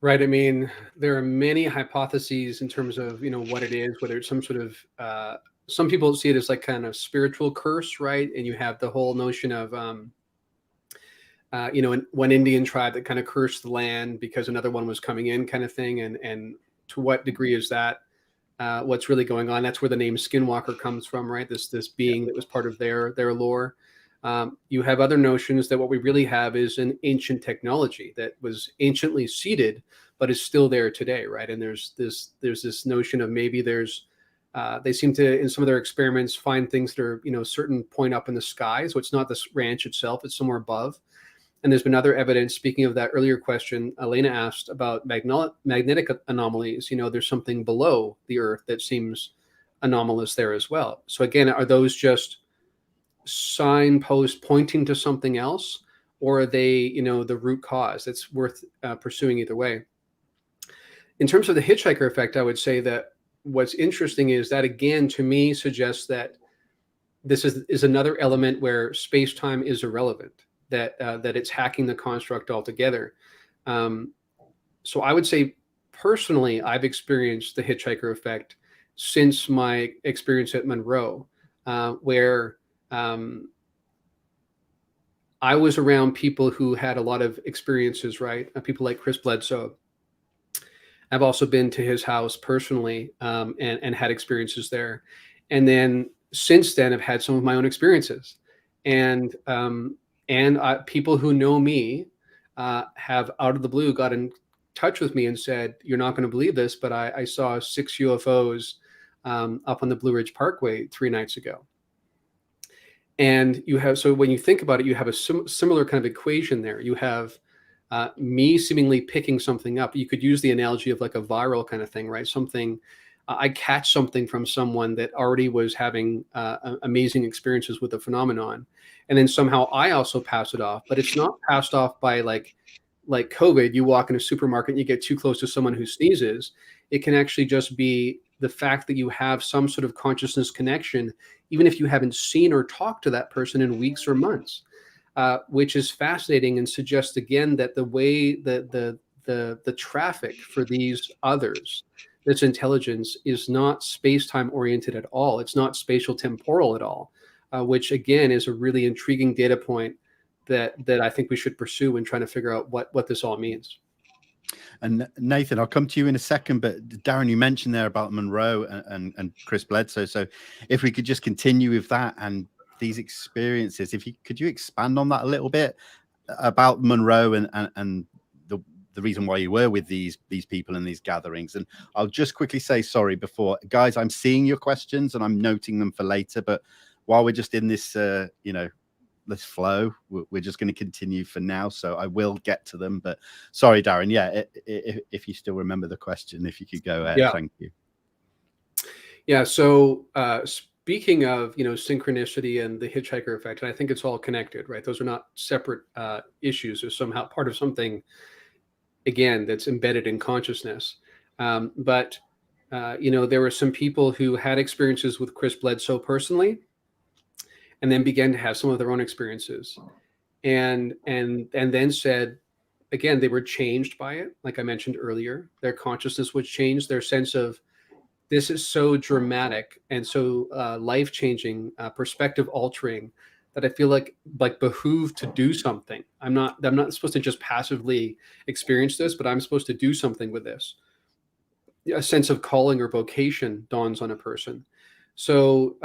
Right. I mean, there are many hypotheses in terms of, what it is, whether it's some sort of, some people see it as like kind of spiritual curse, right? And you have the whole notion of, one Indian tribe that kind of cursed the land because another one was coming in, kind of thing. And to what degree is that what's really going on? That's where the name Skinwalker comes from, right? This being that was part of their lore. You have other notions that what we really have is an ancient technology that was anciently seeded, but is still there today, right? And there's this notion of maybe they seem to, in some of their experiments, find things that are, certain point up in the sky. So it's not this ranch itself, it's somewhere above. And there's been other evidence, speaking of that earlier question Elena asked about magnetic anomalies, there's something below the Earth that seems anomalous there as well. So again, are those just signposts pointing to something else, or are they, the root cause? It's worth pursuing either way. In terms of the hitchhiker effect, I would say that what's interesting is that, again, to me, suggests that this is another element where space-time is irrelevant, that it's hacking the construct altogether. So I would say personally, I've experienced the hitchhiker effect since my experience at Monroe, where I was around people who had a lot of experiences, right? People like Chris Bledsoe. I've also been to his house personally, and had experiences there. And then since then, I've had some of my own experiences. And people who know me have out of the blue got in touch with me and said, "You're not going to believe this, but I saw 6 UFOs up on the Blue Ridge Parkway 3 nights ago." And so when you think about it, you have a similar kind of equation there. You have me seemingly picking something up. You could use the analogy of like a viral kind of thing, right? Something, I catch something from someone that already was having amazing experiences with the phenomenon. And then somehow I also pass it off, but it's not passed off by like COVID. You walk in a supermarket and you get too close to someone who sneezes. It can actually just be the fact that you have some sort of consciousness connection, even if you haven't seen or talked to that person in weeks or months, which is fascinating and suggests again that the way the traffic for these others, this intelligence, is not space-time oriented at all. It's not spatial temporal at all, which again is a really intriguing data point that I think we should pursue when trying to figure out what this all means. And Nathan, I'll come to you in a second, but Darren, you mentioned there about Monroe and Chris Bledsoe. So if we could just continue with that and these experiences, could you expand on that a little bit about Monroe and the reason why you were with these people in these gatherings? And I'll just quickly say, sorry, before, guys, I'm seeing your questions and I'm noting them for later, but while we're just in this, this flow, we're just going to continue for now, so I will get to them. But sorry, Darren, yeah, if you still remember the question, if you could go ahead. Yeah. Thank you. Yeah, so speaking of synchronicity and the hitchhiker effect, and I think it's all connected, right? Those are not separate issues. They're somehow part of something, again, that's embedded in consciousness. But there were some people who had experiences with Chris Bledsoe personally, and then began to have some of their own experiences, and then said, again, they were changed by it. Like I mentioned earlier, their consciousness was changed. Their sense of this is so dramatic and so life-changing, perspective altering, that I feel like behooved to do something. I'm not supposed to just passively experience this, but I'm supposed to do something with this. A sense of calling or vocation dawns on a person. So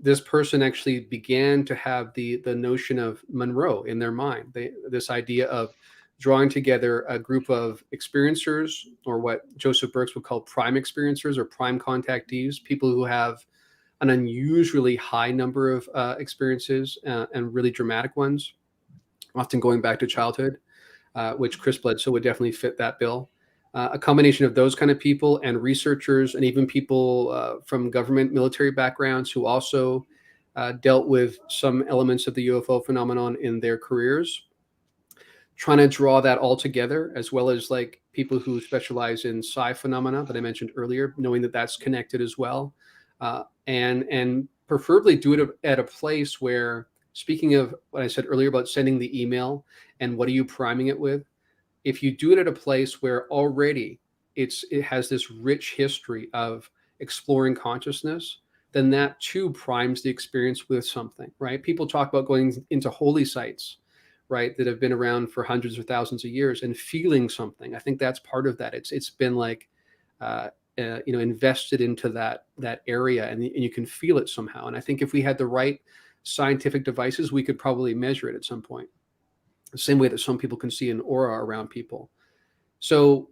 this person actually began to have the notion of Monroe in their mind. This idea of drawing together a group of experiencers, or what Joseph Burks would call prime experiencers or prime contactees, people who have an unusually high number of experiences and really dramatic ones, often going back to childhood, which Chris Bledsoe would definitely fit that bill. A combination of those kind of people and researchers, and even people from government military backgrounds who also dealt with some elements of the UFO phenomenon in their careers, trying to draw that all together, as well as like people who specialize in psi phenomena that I mentioned earlier, knowing that that's connected as well, and preferably do it at a place where, speaking of what I said earlier about sending the email and what are you priming it with, if you do it at a place where already it has this rich history of exploring consciousness, then that too primes the experience with something, right? People talk about going into holy sites, right, that have been around for hundreds or thousands of years and feeling something. I think that's part of that. It's been like invested into that area, and you can feel it somehow. And I think if we had the right scientific devices, we could probably measure it at some point. The same way that some people can see an aura around people. So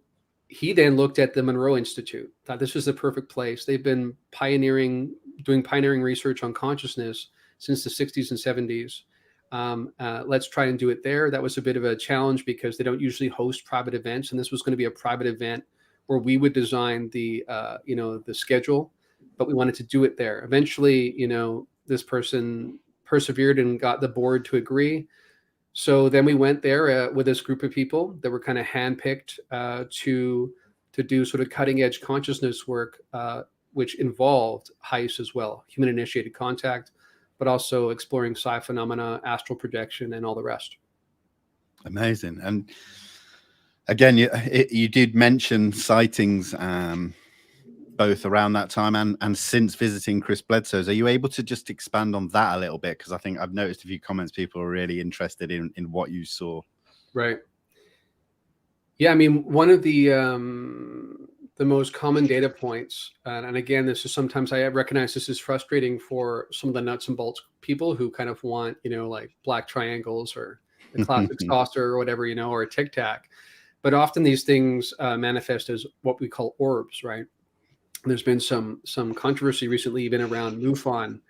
he then looked at the Monroe Institute, thought this was the perfect place. They've been doing pioneering research on consciousness since the 60s and 70s. Let's try and do it there. That was a bit of a challenge because they don't usually host private events, and this was going to be a private event where we would design the schedule, but we wanted to do it there. Eventually, this person persevered and got the board to agree. So then we went there with this group of people that were kind of handpicked to do sort of cutting edge consciousness work, which involved HICE as well, human initiated contact, but also exploring psi phenomena, astral projection, and all the rest. Amazing. And again, you did mention sightings both around that time and since visiting Chris Bledsoe's. Are you able to just expand on that a little bit? Because I think I've noticed a few comments, people are really interested in what you saw. Right. Yeah, I mean, one of the most common data points, and again, this is sometimes I recognize this is frustrating for some of the nuts and bolts people who kind of want, like black triangles or the classic saucer or whatever, or a tic tac. But often these things manifest as what we call orbs, right? There's been some controversy recently, even around MUFON,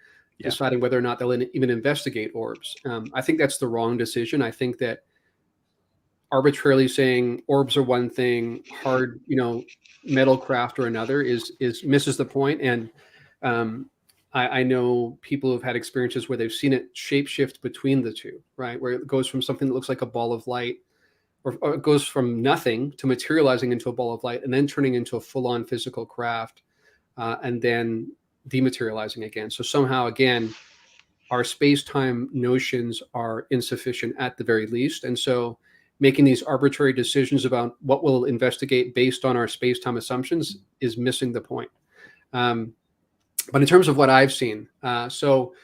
deciding whether or not they'll even investigate orbs. I think that's the wrong decision. I think that arbitrarily saying orbs are one thing, hard, metal craft or another is misses the point. And I know people who've had experiences where they've seen it shapeshift between the two, right? Where it goes from something that looks like a ball of light, or it goes from nothing to materializing into a ball of light and then turning into a full-on physical craft, and then dematerializing again. So somehow, again, our space-time notions are insufficient at the very least. And so making these arbitrary decisions about what we'll investigate based on our space-time assumptions is missing the point. But in terms of what I've seen, so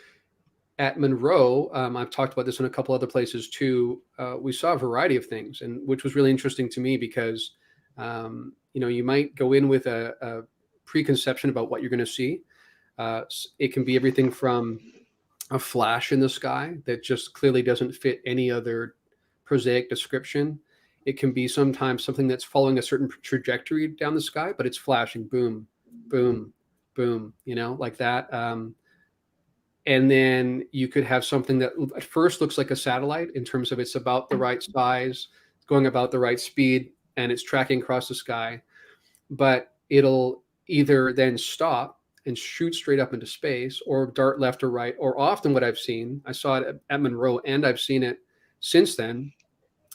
at Monroe, I've talked about this in a couple other places too. We saw a variety of things, and which was really interesting to me because, you might go in with a preconception about what you're going to see. It can be everything from a flash in the sky that just clearly doesn't fit any other prosaic description. It can be sometimes something that's following a certain trajectory down the sky, but it's flashing, boom, boom, boom, like that. And then you could have something that at first looks like a satellite in terms of it's about the right size, going about the right speed, and it's tracking across the sky. But it'll either then stop and shoot straight up into space or dart left or right. Or often what I've seen, I saw it at Monroe and I've seen it since then,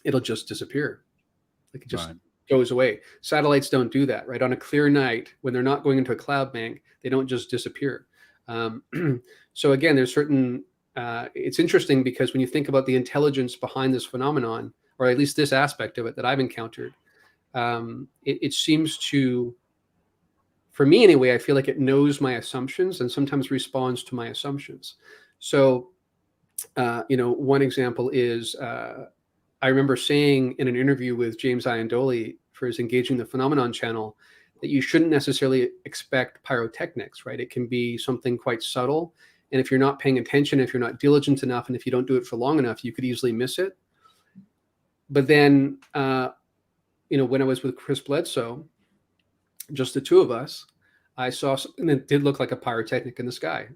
it'll just disappear. Like it just goes away. Satellites don't do that, right? On a clear night, when they're not going into a cloud bank, they don't just disappear. So again, there's certain, it's interesting because when you think about the intelligence behind this phenomenon, or at least this aspect of it that I've encountered, it seems to, for me anyway, I feel like it knows my assumptions and sometimes responds to my assumptions. So, one example is, I remember saying in an interview with James Iandoli for his Engaging the Phenomenon channel that you shouldn't necessarily expect pyrotechnics, right? It can be something quite subtle. And if you're not paying attention, if you're not diligent enough, and if you don't do it for long enough, you could easily miss it. But then, when I was with Chris Bledsoe, just the two of us, I saw something that did look like a pyrotechnic in the sky.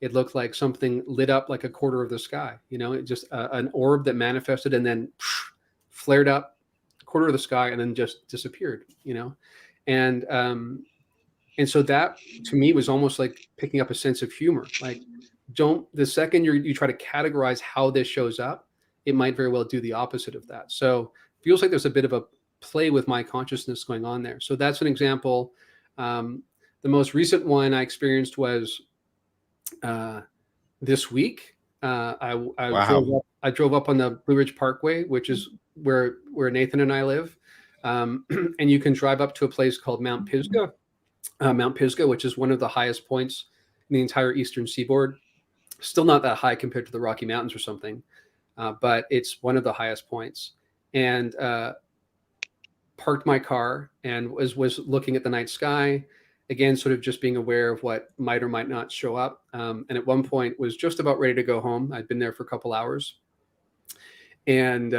It looked like something lit up like a quarter of the sky, it just an orb that manifested and then flared up a quarter of the sky and then just disappeared, and so that to me was almost like picking up a sense of humor. Like, the second you try to categorize how this shows up, it might very well do the opposite of that. So it feels like there's a bit of a play with my consciousness going on there. So that's an example. The most recent one I experienced was this week. I drove up on the Blue Ridge Parkway, which is where Nathan and I live. And you can drive up to a place called Mount Pisgah, which is one of the highest points in the entire eastern seaboard. Still not that high compared to the Rocky Mountains or something, but it's one of the highest points. And parked my car and was looking at the night sky. Again, sort of just being aware of what might or might not show up. And at one point was just about ready to go home. I'd been there for a couple hours. And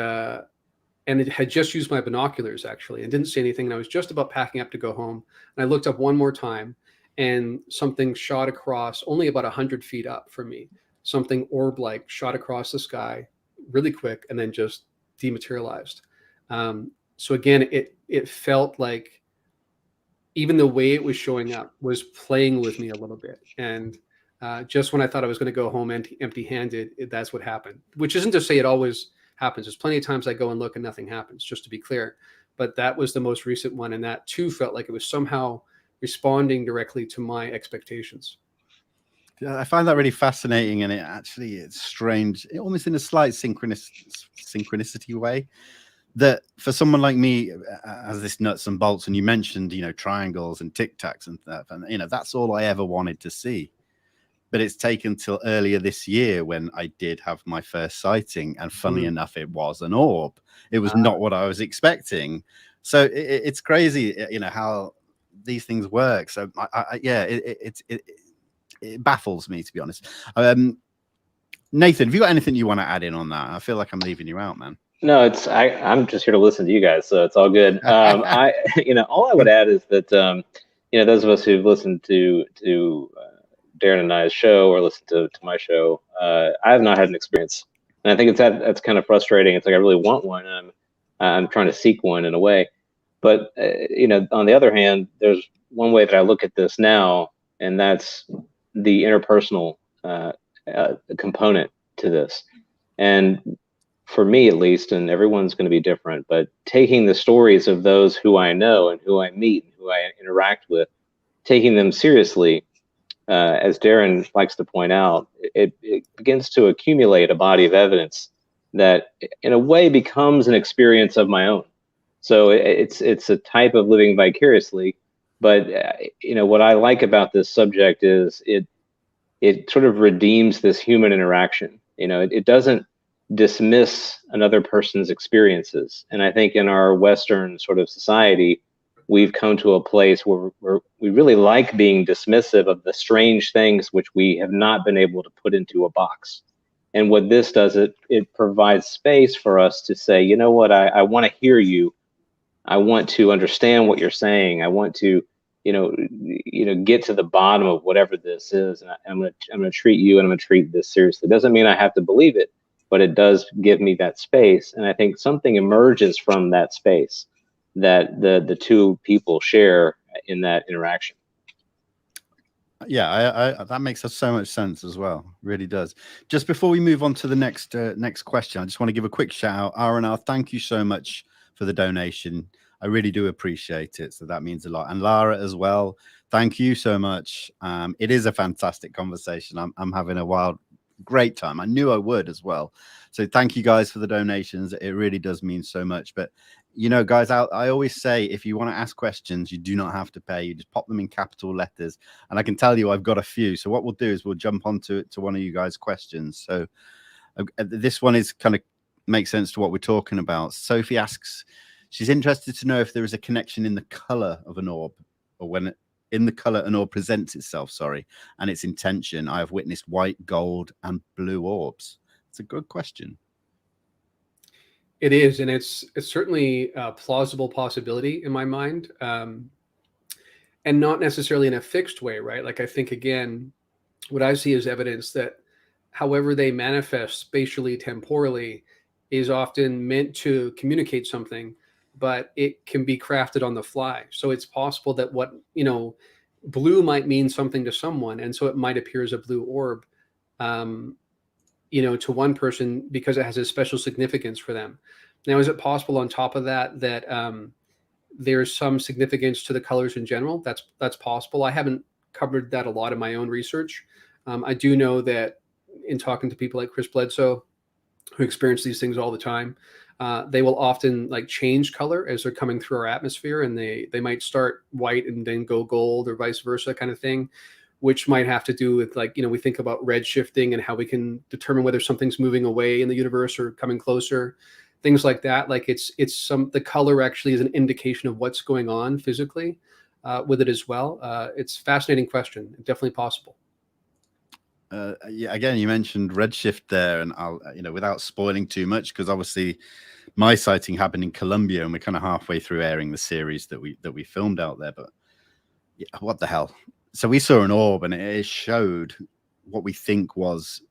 it had just used my binoculars actually and didn't see anything. And I was just about packing up to go home. And I looked up one more time and something shot across only about 100 feet up from me. Something orb-like shot across the sky really quick and then just dematerialized. So again, it felt like even the way it was showing up was playing with me a little bit. And just when I thought I was going to go home empty-handed, that's what happened, which isn't to say it always happens. There's plenty of times I go and look and nothing happens, just to be clear. But that was the most recent one. And that too felt like it was somehow responding directly to my expectations. Yeah, I find that really fascinating. And it's strange, almost in a slight synchronicity way. that for someone like me as this nuts and bolts, and you mentioned, you know, triangles and tic tacs and stuff, and you know, that's all I ever wanted to see. But it's taken till earlier this year when I did have my first sighting, and funny enough, it was an orb. It was not what I was expecting. So it's crazy, you know, how these things work. So yeah, it baffles me, to be honest. Nathan, have you got anything you want to add in on that? I feel like I'm leaving you out, man. No, I'm just here to listen to you guys, so it's all good. You know, all I would add is that you know, those of us who've listened to Darren and I's show, or listened to my show, I have not had an experience, and I think that's kind of frustrating. It's like I really want one, and I'm trying to seek one in a way. But you know, on the other hand, there's one way that I look at this now, and that's the interpersonal component to this. And for me, at least, and everyone's going to be different, but taking the stories of those who I know and who I meet and who I interact with, taking them seriously, as Darren likes to point out, it begins to accumulate a body of evidence that in a way becomes an experience of my own. So it's a type of living vicariously. But you know, what I like about this subject is it sort of redeems this human interaction. You know, it doesn't dismiss another person's experiences. And I think in our Western sort of society, we've come to a place where we really like being dismissive of the strange things which we have not been able to put into a box. And what this does, it provides space for us to say, you know what, I want to hear you. I want to understand what you're saying. I want to, you know, get to the bottom of whatever this is. And I'm going to treat you, and I'm going to treat this seriously. It doesn't mean I have to believe it, but it does give me that space. And I think something emerges from that space that the two people share in that interaction. Yeah, that makes so much sense as well. Really does. Just before we move on to the next question, I just want to give a quick shout out. R&R, thank you so much for the donation. I really do appreciate it. So that means a lot. And Lara as well, thank you so much. It is a fantastic conversation. I'm having a great time. I knew I would as well. So thank you guys for the donations. It really does mean so much. But you know, guys, I always say, if you want to ask questions, you do not have to pay. You just pop them in capital letters. And I can tell you I've got a few. So what we'll do is we'll jump onto one of you guys' questions. So this one is kind of makes sense to what we're talking about. Sophie asks, she's interested to know if there is a connection in the color of an orb, or when in the color an orb presents itself, and its intention. I have witnessed white, gold, and blue orbs. It's a good question. It is, and it's certainly a plausible possibility in my mind, and not necessarily in a fixed way, right? Like, I think, again, what I see is evidence that however they manifest spatially, temporally, is often meant to communicate something, but it can be crafted on the fly. So it's possible that what, you know, blue might mean something to someone, and so it might appear as a blue orb, you know, to one person because it has a special significance for them. Now, is it possible on top of that there's some significance to the colors in general? That's possible. I haven't covered that a lot in my own research. I do know that in talking to people like Chris Bledsoe, who experience these things all the time, they will often like change color as they're coming through our atmosphere, and they might start white and then go gold, or vice versa, kind of thing, which might have to do with, like, you know, we think about red shifting and how we can determine whether something's moving away in the universe or coming closer, things like that. Like the color actually is an indication of what's going on physically with it as well. It's a fascinating question. Definitely possible. Yeah, again, you mentioned redshift there, and I'll, you know, without spoiling too much, because obviously my sighting happened in Colombia, and we're kind of halfway through airing the series that we filmed out there. But yeah, what the hell? So we saw an orb, and it showed what we think was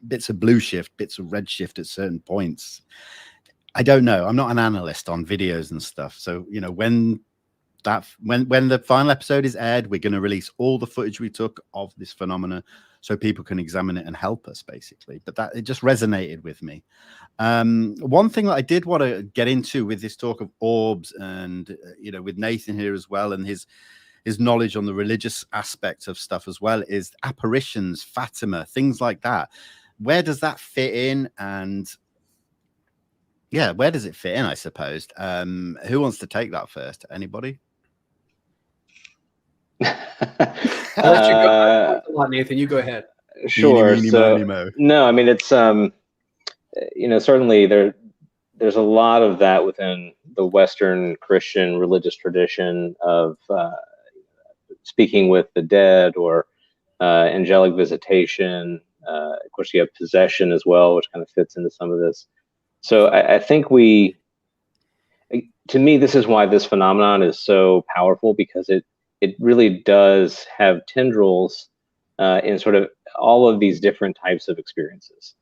bits of blue shift, bits of red shift at certain points. I don't know. I'm not an analyst on videos and stuff. So, you know, when the final episode is aired, we're going to release all the footage we took of this phenomena so people can examine it and help us, basically. But that, it just resonated with me. One thing that I did want to get into with this talk of orbs, and you know, with Nathan here as well, and his knowledge on the religious aspect of stuff as well, is apparitions, Fatima, things like that. Where does that fit in? And Yeah, where does it fit in, I suppose? Who wants to take that first? Anybody? I'll let you go. Thanks a lot, Nathan. You go ahead. Eeny, Sure. meeny, So miny, mo. no, I mean it's certainly there's a lot of that within the Western Christian religious tradition of speaking with the dead or angelic visitation. Of course, you have possession as well, which kind of fits into some of this. So I think to me, this is why this phenomenon is so powerful, because it really does have tendrils in sort of all of these different types of experiences.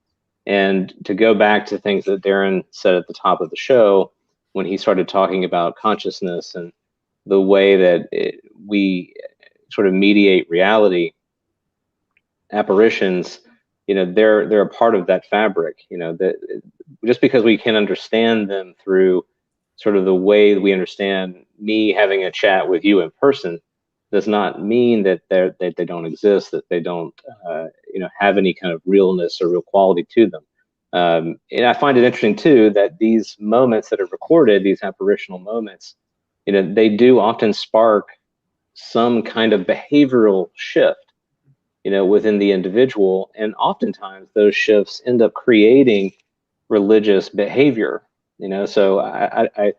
And to go back to things that Darren said at the top of the show, when he started talking about consciousness and the way that we sort of mediate reality, apparitions, they're a part of that fabric. That just because we can understand them through sort of the way that we understand me having a chat with you in person does not mean that they don't exist, that they don't have any kind of realness or real quality to them. And I find it interesting too that these moments that are recorded, these apparitional moments, they do often spark some kind of behavioral shift, within the individual, and oftentimes those shifts end up creating religious behavior. So I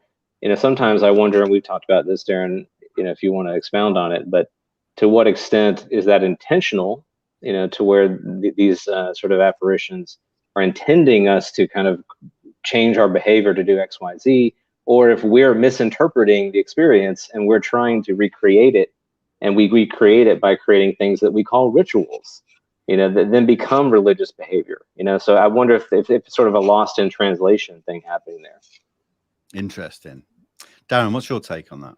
sometimes I wonder, and we've talked about this, Darren, if you want to expound on it, but to what extent is that intentional, to where these sort of apparitions are intending us to kind of change our behavior to do X, Y, Z, or if we're misinterpreting the experience and we're trying to recreate it, and we recreate it by creating things that we call rituals, that then become religious behavior. So I wonder if it's sort of a lost in translation thing happening there. Interesting. Darren, what's your take on that?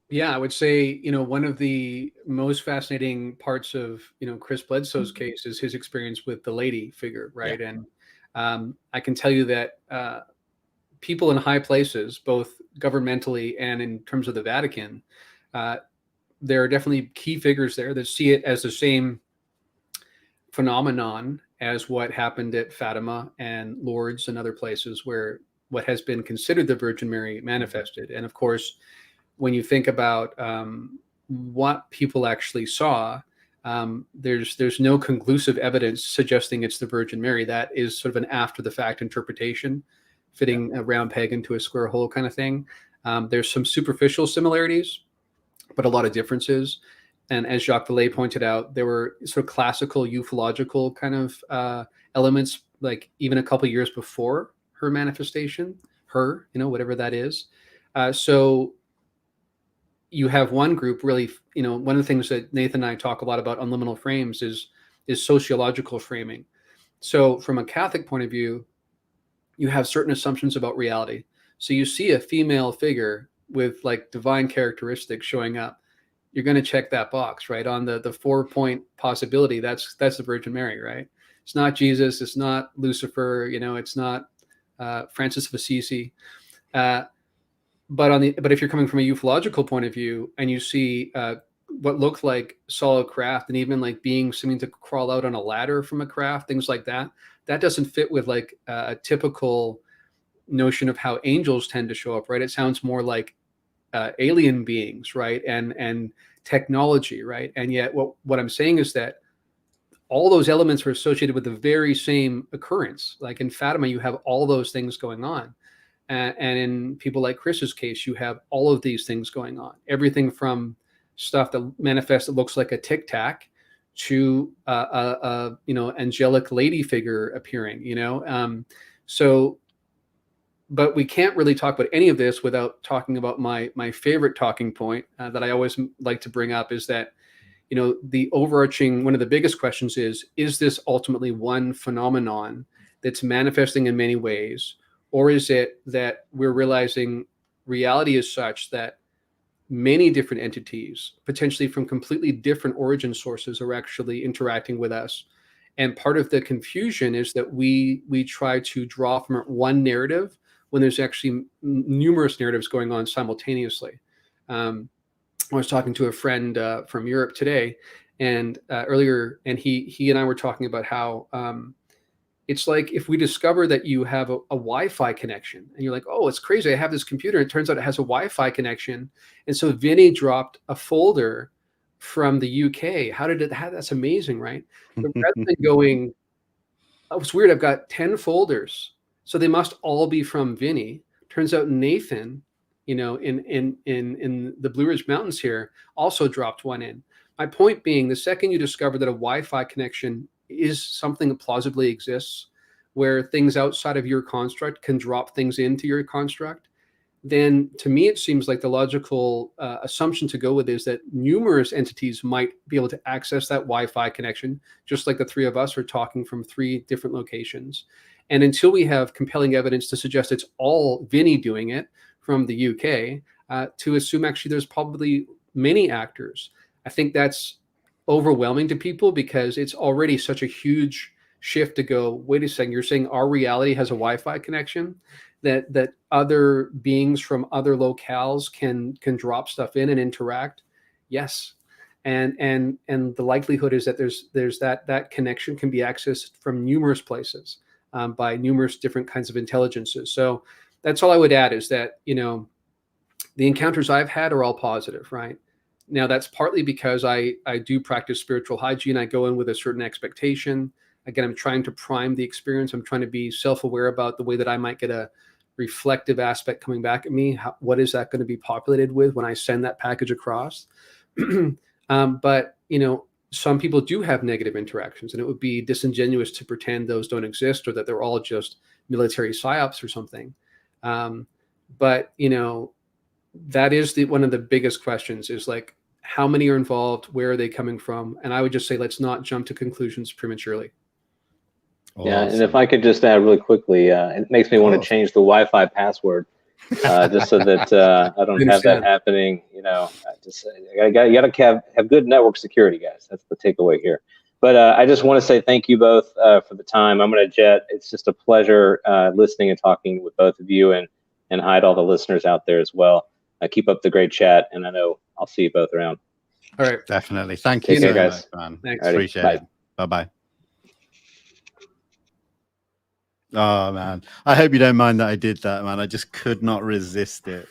Yeah, I would say, one of the most fascinating parts of, Chris Bledsoe's case is his experience with the lady figure, right? Yeah. And I can tell you that people in high places, both governmentally and in terms of the Vatican, there are definitely key figures there that see it as the same phenomenon as what happened at Fatima and Lourdes and other places where what has been considered the Virgin Mary manifested. And of course, when you think about what people actually saw, there's no conclusive evidence suggesting it's the Virgin Mary. That is sort of an after the fact interpretation, fitting a round peg into a square hole kind of thing. There's some superficial similarities, but a lot of differences. And as Jacques Vallée pointed out, there were sort of classical ufological kind of elements, like even a couple years before her manifestation, whatever that is. So you have one group really, one of the things that Nathan and I talk a lot about on Liminal Frames is sociological framing. So from a Catholic point of view, you have certain assumptions about reality. So you see a female figure with like divine characteristics showing up, you're going to check that box, right? On the 4-point possibility, that's the Virgin Mary, right? It's not Jesus, it's not Lucifer, it's not Francis of Assisi. But if you're coming from a ufological point of view and you see what looked like solid craft and even like beings seeming to crawl out on a ladder from a craft, things like that, that doesn't fit with like a typical notion of how angels tend to show up, right? It sounds more like alien beings, right? And technology, right? And yet what I'm saying is that all those elements are associated with the very same occurrence. Like in Fatima, you have all those things going on. And in people like Chris's case, you have all of these things going on. Everything from stuff that manifests that looks like a tic tac to angelic lady figure appearing. But we can't really talk about any of this without talking about my favorite talking point that I always like to bring up, is that the overarching, one of the biggest questions is this ultimately one phenomenon that's manifesting in many ways? Or is it that we're realizing reality is such that many different entities, potentially from completely different origin sources, are actually interacting with us? And part of the confusion is that we try to draw from one narrative when there's actually numerous narratives going on simultaneously. I was talking to a friend from Europe today, and earlier, and he and I were talking about how It's like if we discover that you have a Wi-Fi connection and you're like, oh, it's crazy. I have this computer. It turns out it has a Wi-Fi connection. And so Vinny dropped a folder from the UK. That's amazing, right? But rather than going, oh, it's weird. I've got 10 folders. So they must all be from Vinny. Turns out Nathan, you know, in the Blue Ridge Mountains here, also dropped one in. My point being, the second you discover that a Wi-Fi connection is something that plausibly exists, where things outside of your construct can drop things into your construct, then to me it seems like the logical assumption to go with is that numerous entities might be able to access that Wi-Fi connection, just like the three of us are talking from 3 different locations. And until we have compelling evidence to suggest it's all Vinny doing it from the UK, to assume actually there's probably many actors, I think that's overwhelming to people, because it's already such a huge shift to go, wait a second, you're saying our reality has a Wi-Fi connection, that other beings from other locales can drop stuff in and interact? Yes. And the likelihood is that there's that connection can be accessed from numerous places, by numerous different kinds of intelligences. So that's all I would add, is that, you know, the encounters I've had are all positive, right? Now, that's partly because I do practice spiritual hygiene. I go in with a certain expectation. Again, I'm trying to prime the experience. I'm trying to be self-aware about the way that I might get a reflective aspect coming back at me. What is that going to be populated with when I send that package across? But, you know, some people do have negative interactions, and it would be disingenuous to pretend those don't exist, or that they're all just military psyops or something. But, you know, that is one of the biggest questions, is like, how many are involved? Where are they coming from? And I would just say, let's not jump to conclusions prematurely. Yeah, and if I could just add really quickly, it makes me want to change the Wi-Fi password, just so that I don't have that happening. You know, you gotta have good network security, guys. That's the takeaway here. But I just want to say thank you both for the time. I'm going to jet. It's just a pleasure listening and talking with both of you, and hi to all the listeners out there as well. Keep up the great chat, and I know I'll see you both around. All right. Definitely. Thank you so much, man. Thanks. Appreciate it. Bye-bye. Oh, man. I hope you don't mind that I did that, man. I just could not resist it.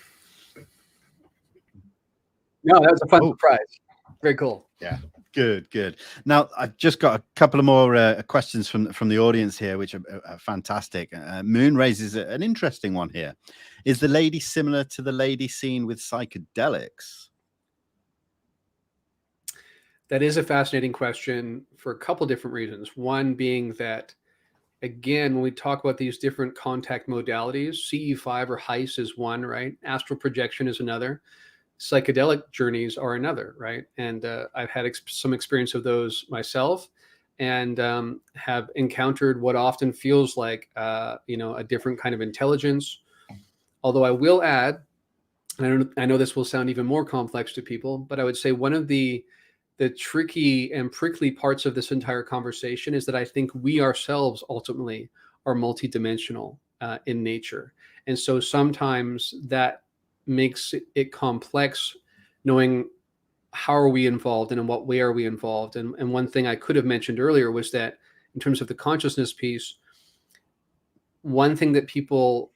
No, that was a fun surprise. Very cool. Yeah. Good. Now, I've just got a couple of more questions from the audience here, which are fantastic. Moon raises an interesting one here. Is the lady similar to the lady seen with psychedelics? That is a fascinating question for a couple different reasons. One being that, again, when we talk about these different contact modalities, CE5 or HEIS is one, right? Astral projection is another. Psychedelic journeys are another, right? And I've had some experience of those myself, and have encountered what often feels like, you know, a different kind of intelligence. Although I will add, and I know this will sound even more complex to people, but I would say one of the tricky and prickly parts of this entire conversation is that I think we ourselves ultimately are multidimensional in nature. And so sometimes that makes it complex, knowing how are we involved and in what way are we involved. And one thing I could have mentioned earlier was that in terms of the consciousness piece, one thing that people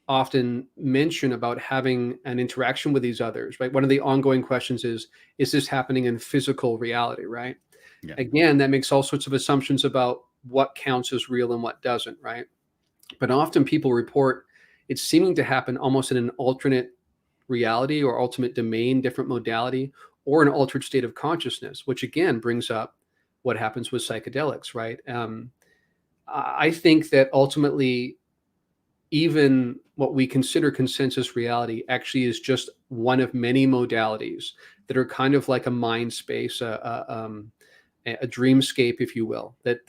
often mention about having an interaction with these others, right? One of the ongoing questions is this happening in physical reality, right? Yeah. Again, that makes all sorts of assumptions about what counts as real and what doesn't, right? But often people report it's seeming to happen almost in an alternate reality or ultimate domain, different modality, or an altered state of consciousness, which again brings up what happens with psychedelics, right? I think that ultimately, even what we consider consensus reality actually is just one of many modalities that are kind of like a mind space, a dreamscape, if you will, that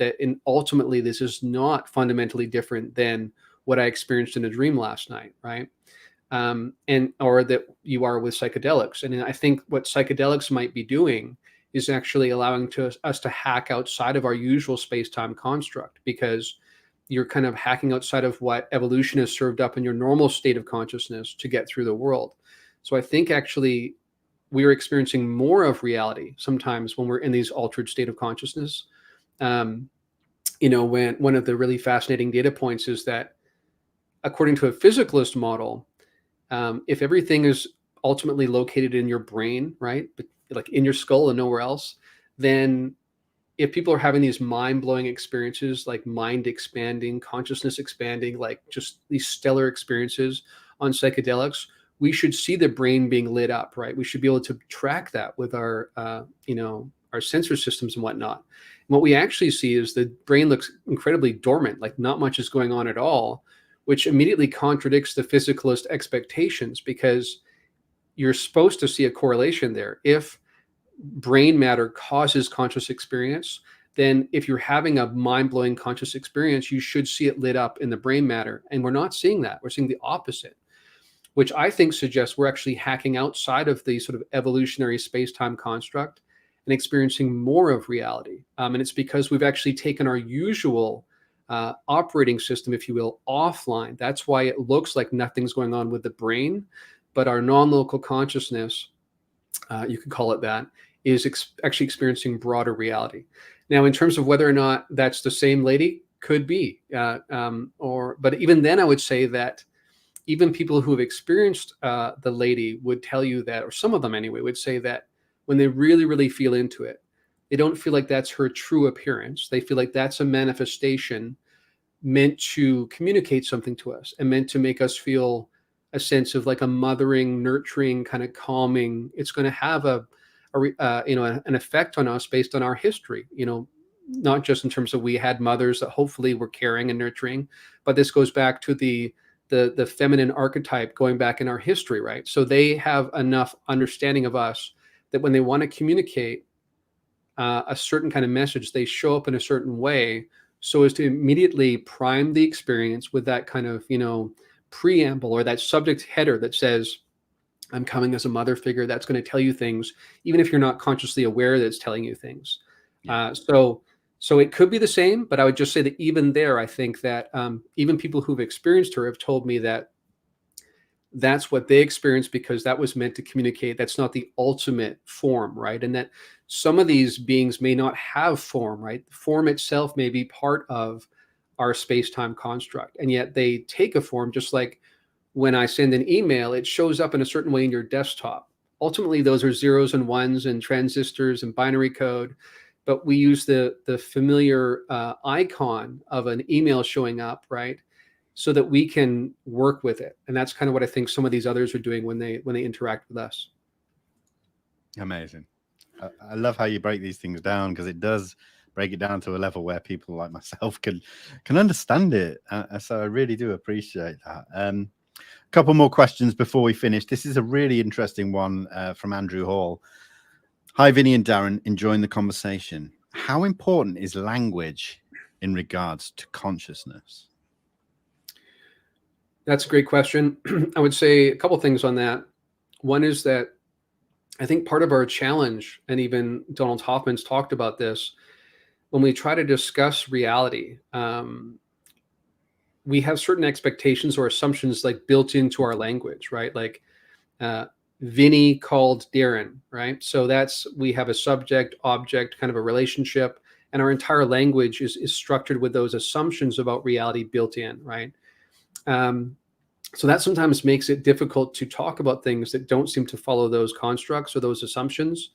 ultimately this is not fundamentally different than what I experienced in a dream last night, right? Or that you are with psychedelics. And I think what psychedelics might be doing is actually allowing us to hack outside of our usual space-time construct, because you're kind of hacking outside of what evolution has served up in your normal state of consciousness to get through the world. So I think actually we're experiencing more of reality sometimes when we're in these altered state of consciousness. when one of the really fascinating data points is that according to a physicalist model, if everything is ultimately located in your brain, right, but like in your skull and nowhere else, then if people are having these mind-blowing experiences, like mind expanding, consciousness expanding, like just these stellar experiences on psychedelics, we should see the brain being lit up, right? We should be able to track that with our our sensor systems and whatnot. And what we actually see is the brain looks incredibly dormant, like not much is going on at all, which immediately contradicts the physicalist expectations, because you're supposed to see a correlation there. If brain matter causes conscious experience, then if you're having a mind-blowing conscious experience, you should see it lit up in the brain matter. And we're not seeing that. We're seeing the opposite, which I think suggests we're actually hacking outside of the sort of evolutionary space-time construct and experiencing more of reality. And it's because we've actually taken our usual operating system, if you will, offline. That's why it looks like nothing's going on with the brain, but our non-local consciousness, you could call it that, is actually experiencing broader reality. Now, in terms of whether or not that's the same lady, could be, but even then, I would say that even people who have experienced the lady would tell you that, or some of them anyway, would say that when they really, really feel into it, they don't feel like that's her true appearance. They feel like that's a manifestation meant to communicate something to us and meant to make us feel a sense of like a mothering, nurturing, kind of calming. It's going to have an effect on us based on our history, not just in terms of we had mothers that hopefully were caring and nurturing, but this goes back to the feminine archetype going back in our history, right? So they have enough understanding of us that when they want to communicate a certain kind of message, they show up in a certain way so as to immediately prime the experience with that kind of, preamble or that subject header that says, I'm coming as a mother figure. That's going to tell you things, even if you're not consciously aware that it's telling you things. Yeah. So it could be the same, but I would just say that even there, I think that even people who've experienced her have told me that that's what they experienced because that was meant to communicate. That's not the ultimate form, right? And that some of these beings may not have form, right? The form itself may be part of our space-time construct, and yet they take a form. Just like when I send an email, it shows up in a certain way in your desktop. Ultimately, those are zeros and ones and transistors and binary code, but we use the familiar icon of an email showing up, right, so that we can work with it. And that's kind of what I think some of these others are doing when they interact with us. Amazing. I love how you break these things down, because it does break it down to a level where people like myself can understand it. So I really do appreciate that. A couple more questions before we finish. This is a really interesting one from Andrew Hall. Hi, Vinny and Darren, enjoying the conversation. How important is language in regards to consciousness? That's a great question. I would say a couple things on that. One is that I think part of our challenge, and even Donald Hoffman's talked about this, when we try to discuss reality, we have certain expectations or assumptions like built into our language, right? Like Vinny called Darren, right? So we have a subject object kind of a relationship, and our entire language is structured with those assumptions about reality built in, right? So that sometimes makes it difficult to talk about things that don't seem to follow those constructs or those assumptions.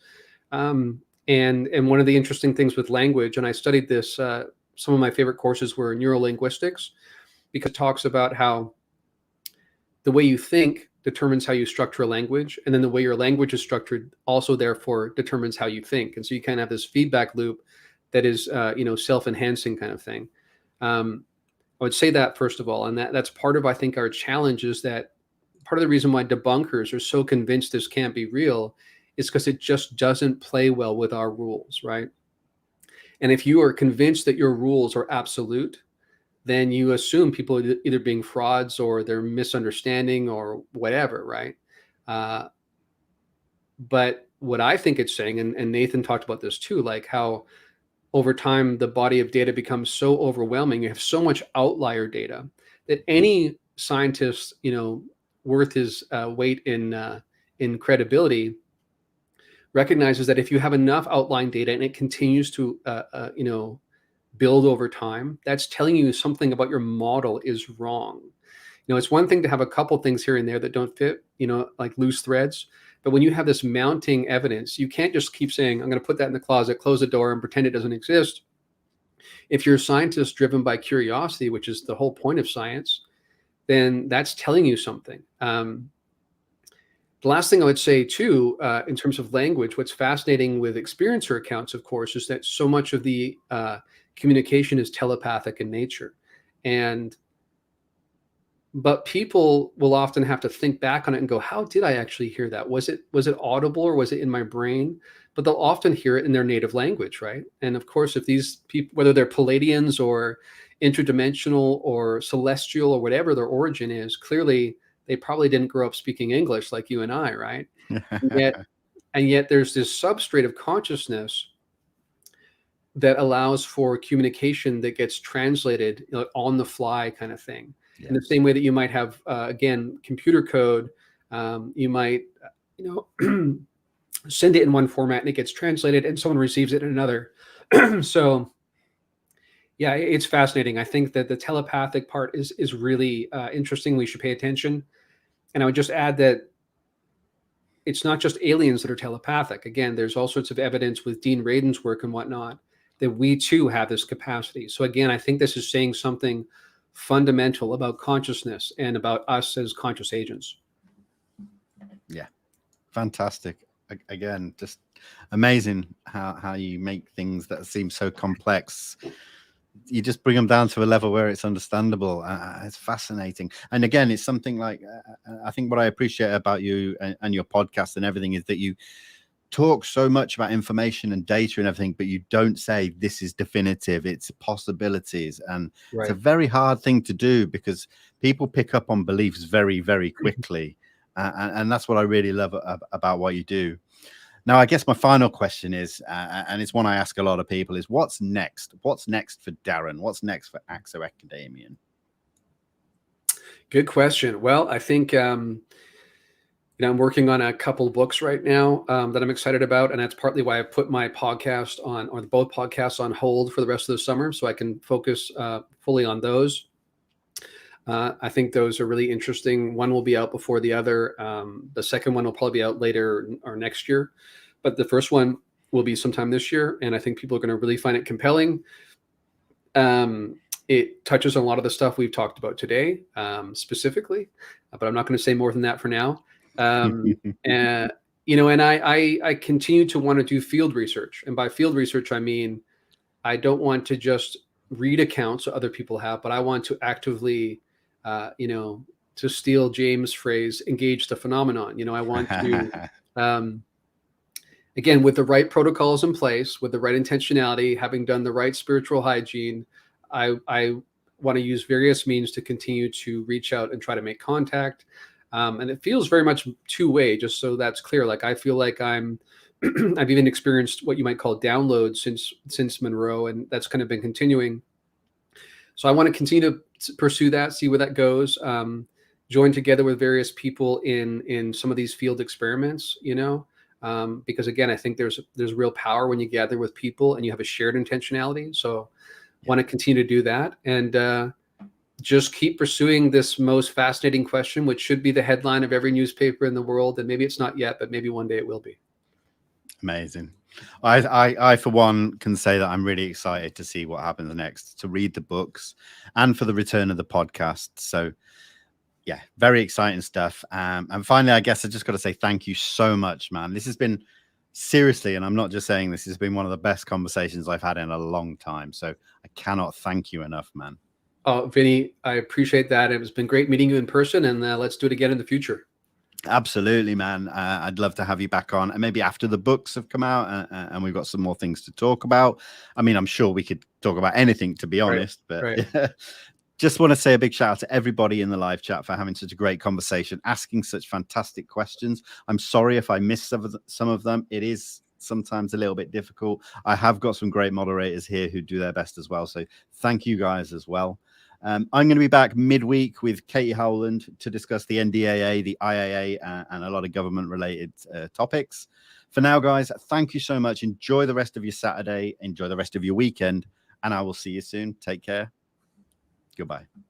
And one of the interesting things with language, and I studied this, some of my favorite courses were neurolinguistics, because it talks about how the way you think determines how you structure a language, and then the way your language is structured also therefore determines how you think. And so you kind of have this feedback loop that is self-enhancing kind of thing. I would say that first of all, and that's part of, I think, our challenge, is that part of the reason why debunkers are so convinced this can't be real is because it just doesn't play well with our rules, right? And if you are convinced that your rules are absolute, then you assume people are either being frauds or they're misunderstanding or whatever, right? But what I think it's saying, and Nathan talked about this too, like how over time the body of data becomes so overwhelming, you have so much outlier data that any scientist, worth his weight in credibility, recognizes that if you have enough outline data and it continues to build over time, that's telling you something about your model is wrong. You know, it's one thing to have a couple things here and there that don't fit, you know, like loose threads. But when you have this mounting evidence, you can't just keep saying, I'm going to put that in the closet, close the door, and pretend it doesn't exist. If you're a scientist driven by curiosity, which is the whole point of science, then that's telling you something. The last thing I would say, too, in terms of language, what's fascinating with experiencer accounts, of course, is that so much of the communication is telepathic in nature. But people will often have to think back on it and go, how did I actually hear that? Was it audible, or was it in my brain? But they'll often hear it in their native language, right? And of course, if these people, whether they're Palladians or interdimensional or celestial or whatever their origin is, clearly they probably didn't grow up speaking English like you and I, right? and yet there's this substrate of consciousness that allows for communication that gets translated, you know, on the fly kind of thing. In the same way that you might have, again, computer code, you might, you know, send it in one format and it gets translated and someone receives it in another. So, yeah, it's fascinating. I think that the telepathic part is really interesting. We should pay attention. And I would just add that it's not just aliens that are telepathic. Again, there's all sorts of evidence with Dean Radin's work and whatnot that we too have this capacity. So again, I think this is saying something fundamental about consciousness and about us as conscious agents. Yeah, fantastic. Again, just amazing how you make things that seem so complex, you just bring them down to a level where it's understandable. It's fascinating. And again, it's something like I think what I appreciate about you and your podcast and everything is that you talk so much about information and data and everything, but you don't say this is definitive, it's possibilities. And it's a very hard thing to do because people pick up on beliefs very, very quickly. And that's what I really love about what you do. Now, I guess my final question is, and it's one I ask a lot of people, is what's next? What's next for Darren? What's next for ExoAcademian? Good question. Well, I think you know, I'm working on a couple of books right now that I'm excited about, and that's partly why I put my podcast on, or both podcasts on hold for the rest of the summer, so I can focus fully on those. I think those are really interesting. One will be out before the other. The second one will probably be out later or next year, but the first one will be sometime this year, and I think people are going to really find it compelling. It touches on a lot of the stuff we've talked about today, specifically, but I'm not going to say more than that for now. And you know, and I continue to want to do field research, and by field research I mean I don't want to just read accounts that other people have, but I want to actively, you know, to steal James' phrase, engage the phenomenon. You know, I want to, again, with the right protocols in place, with the right intentionality, having done the right spiritual hygiene, I want to use various means to continue to reach out and try to make contact. And it feels very much two-way, just so that's clear. Like I feel like I'm, I've even experienced what you might call downloads since Monroe, and that's kind of been continuing. So I want to continue to pursue that, see where that goes. Join together with various people in some of these field experiments, you know, because again, I think there's real power when you gather with people and you have a shared intentionality. So want to continue to do that, and just keep pursuing this most fascinating question, which should be the headline of every newspaper in the world. And maybe it's not yet, but maybe one day it will be. Amazing. I for one can say that I'm really excited to see what happens next, to read the books and for the return of the podcast. So yeah, very exciting stuff. And finally, I guess I just got to say thank you so much, man. This has been seriously, and I'm not just saying this, has been one of the best conversations I've had in a long time. So I cannot thank you enough, man. Oh, Vinny, I appreciate that. It's been great meeting you in person, and let's do it again in the future. Absolutely, man. I'd love to have you back on, and maybe after the books have come out and we've got some more things to talk about. I mean, I'm sure we could talk about anything, to be honest, but just want to say a big shout out to everybody in the live chat for having such a great conversation, asking such fantastic questions. I'm sorry if I missed some of them. It is sometimes a little bit difficult. I have got some great moderators here who do their best as well. So thank you guys as well. I'm going to be back midweek with Katie Howland to discuss the NDAA, the IAA, and a lot of government-related topics. For now, guys, thank you so much. Enjoy the rest of your Saturday. Enjoy the rest of your weekend. and I will see you soon. Take care. Goodbye.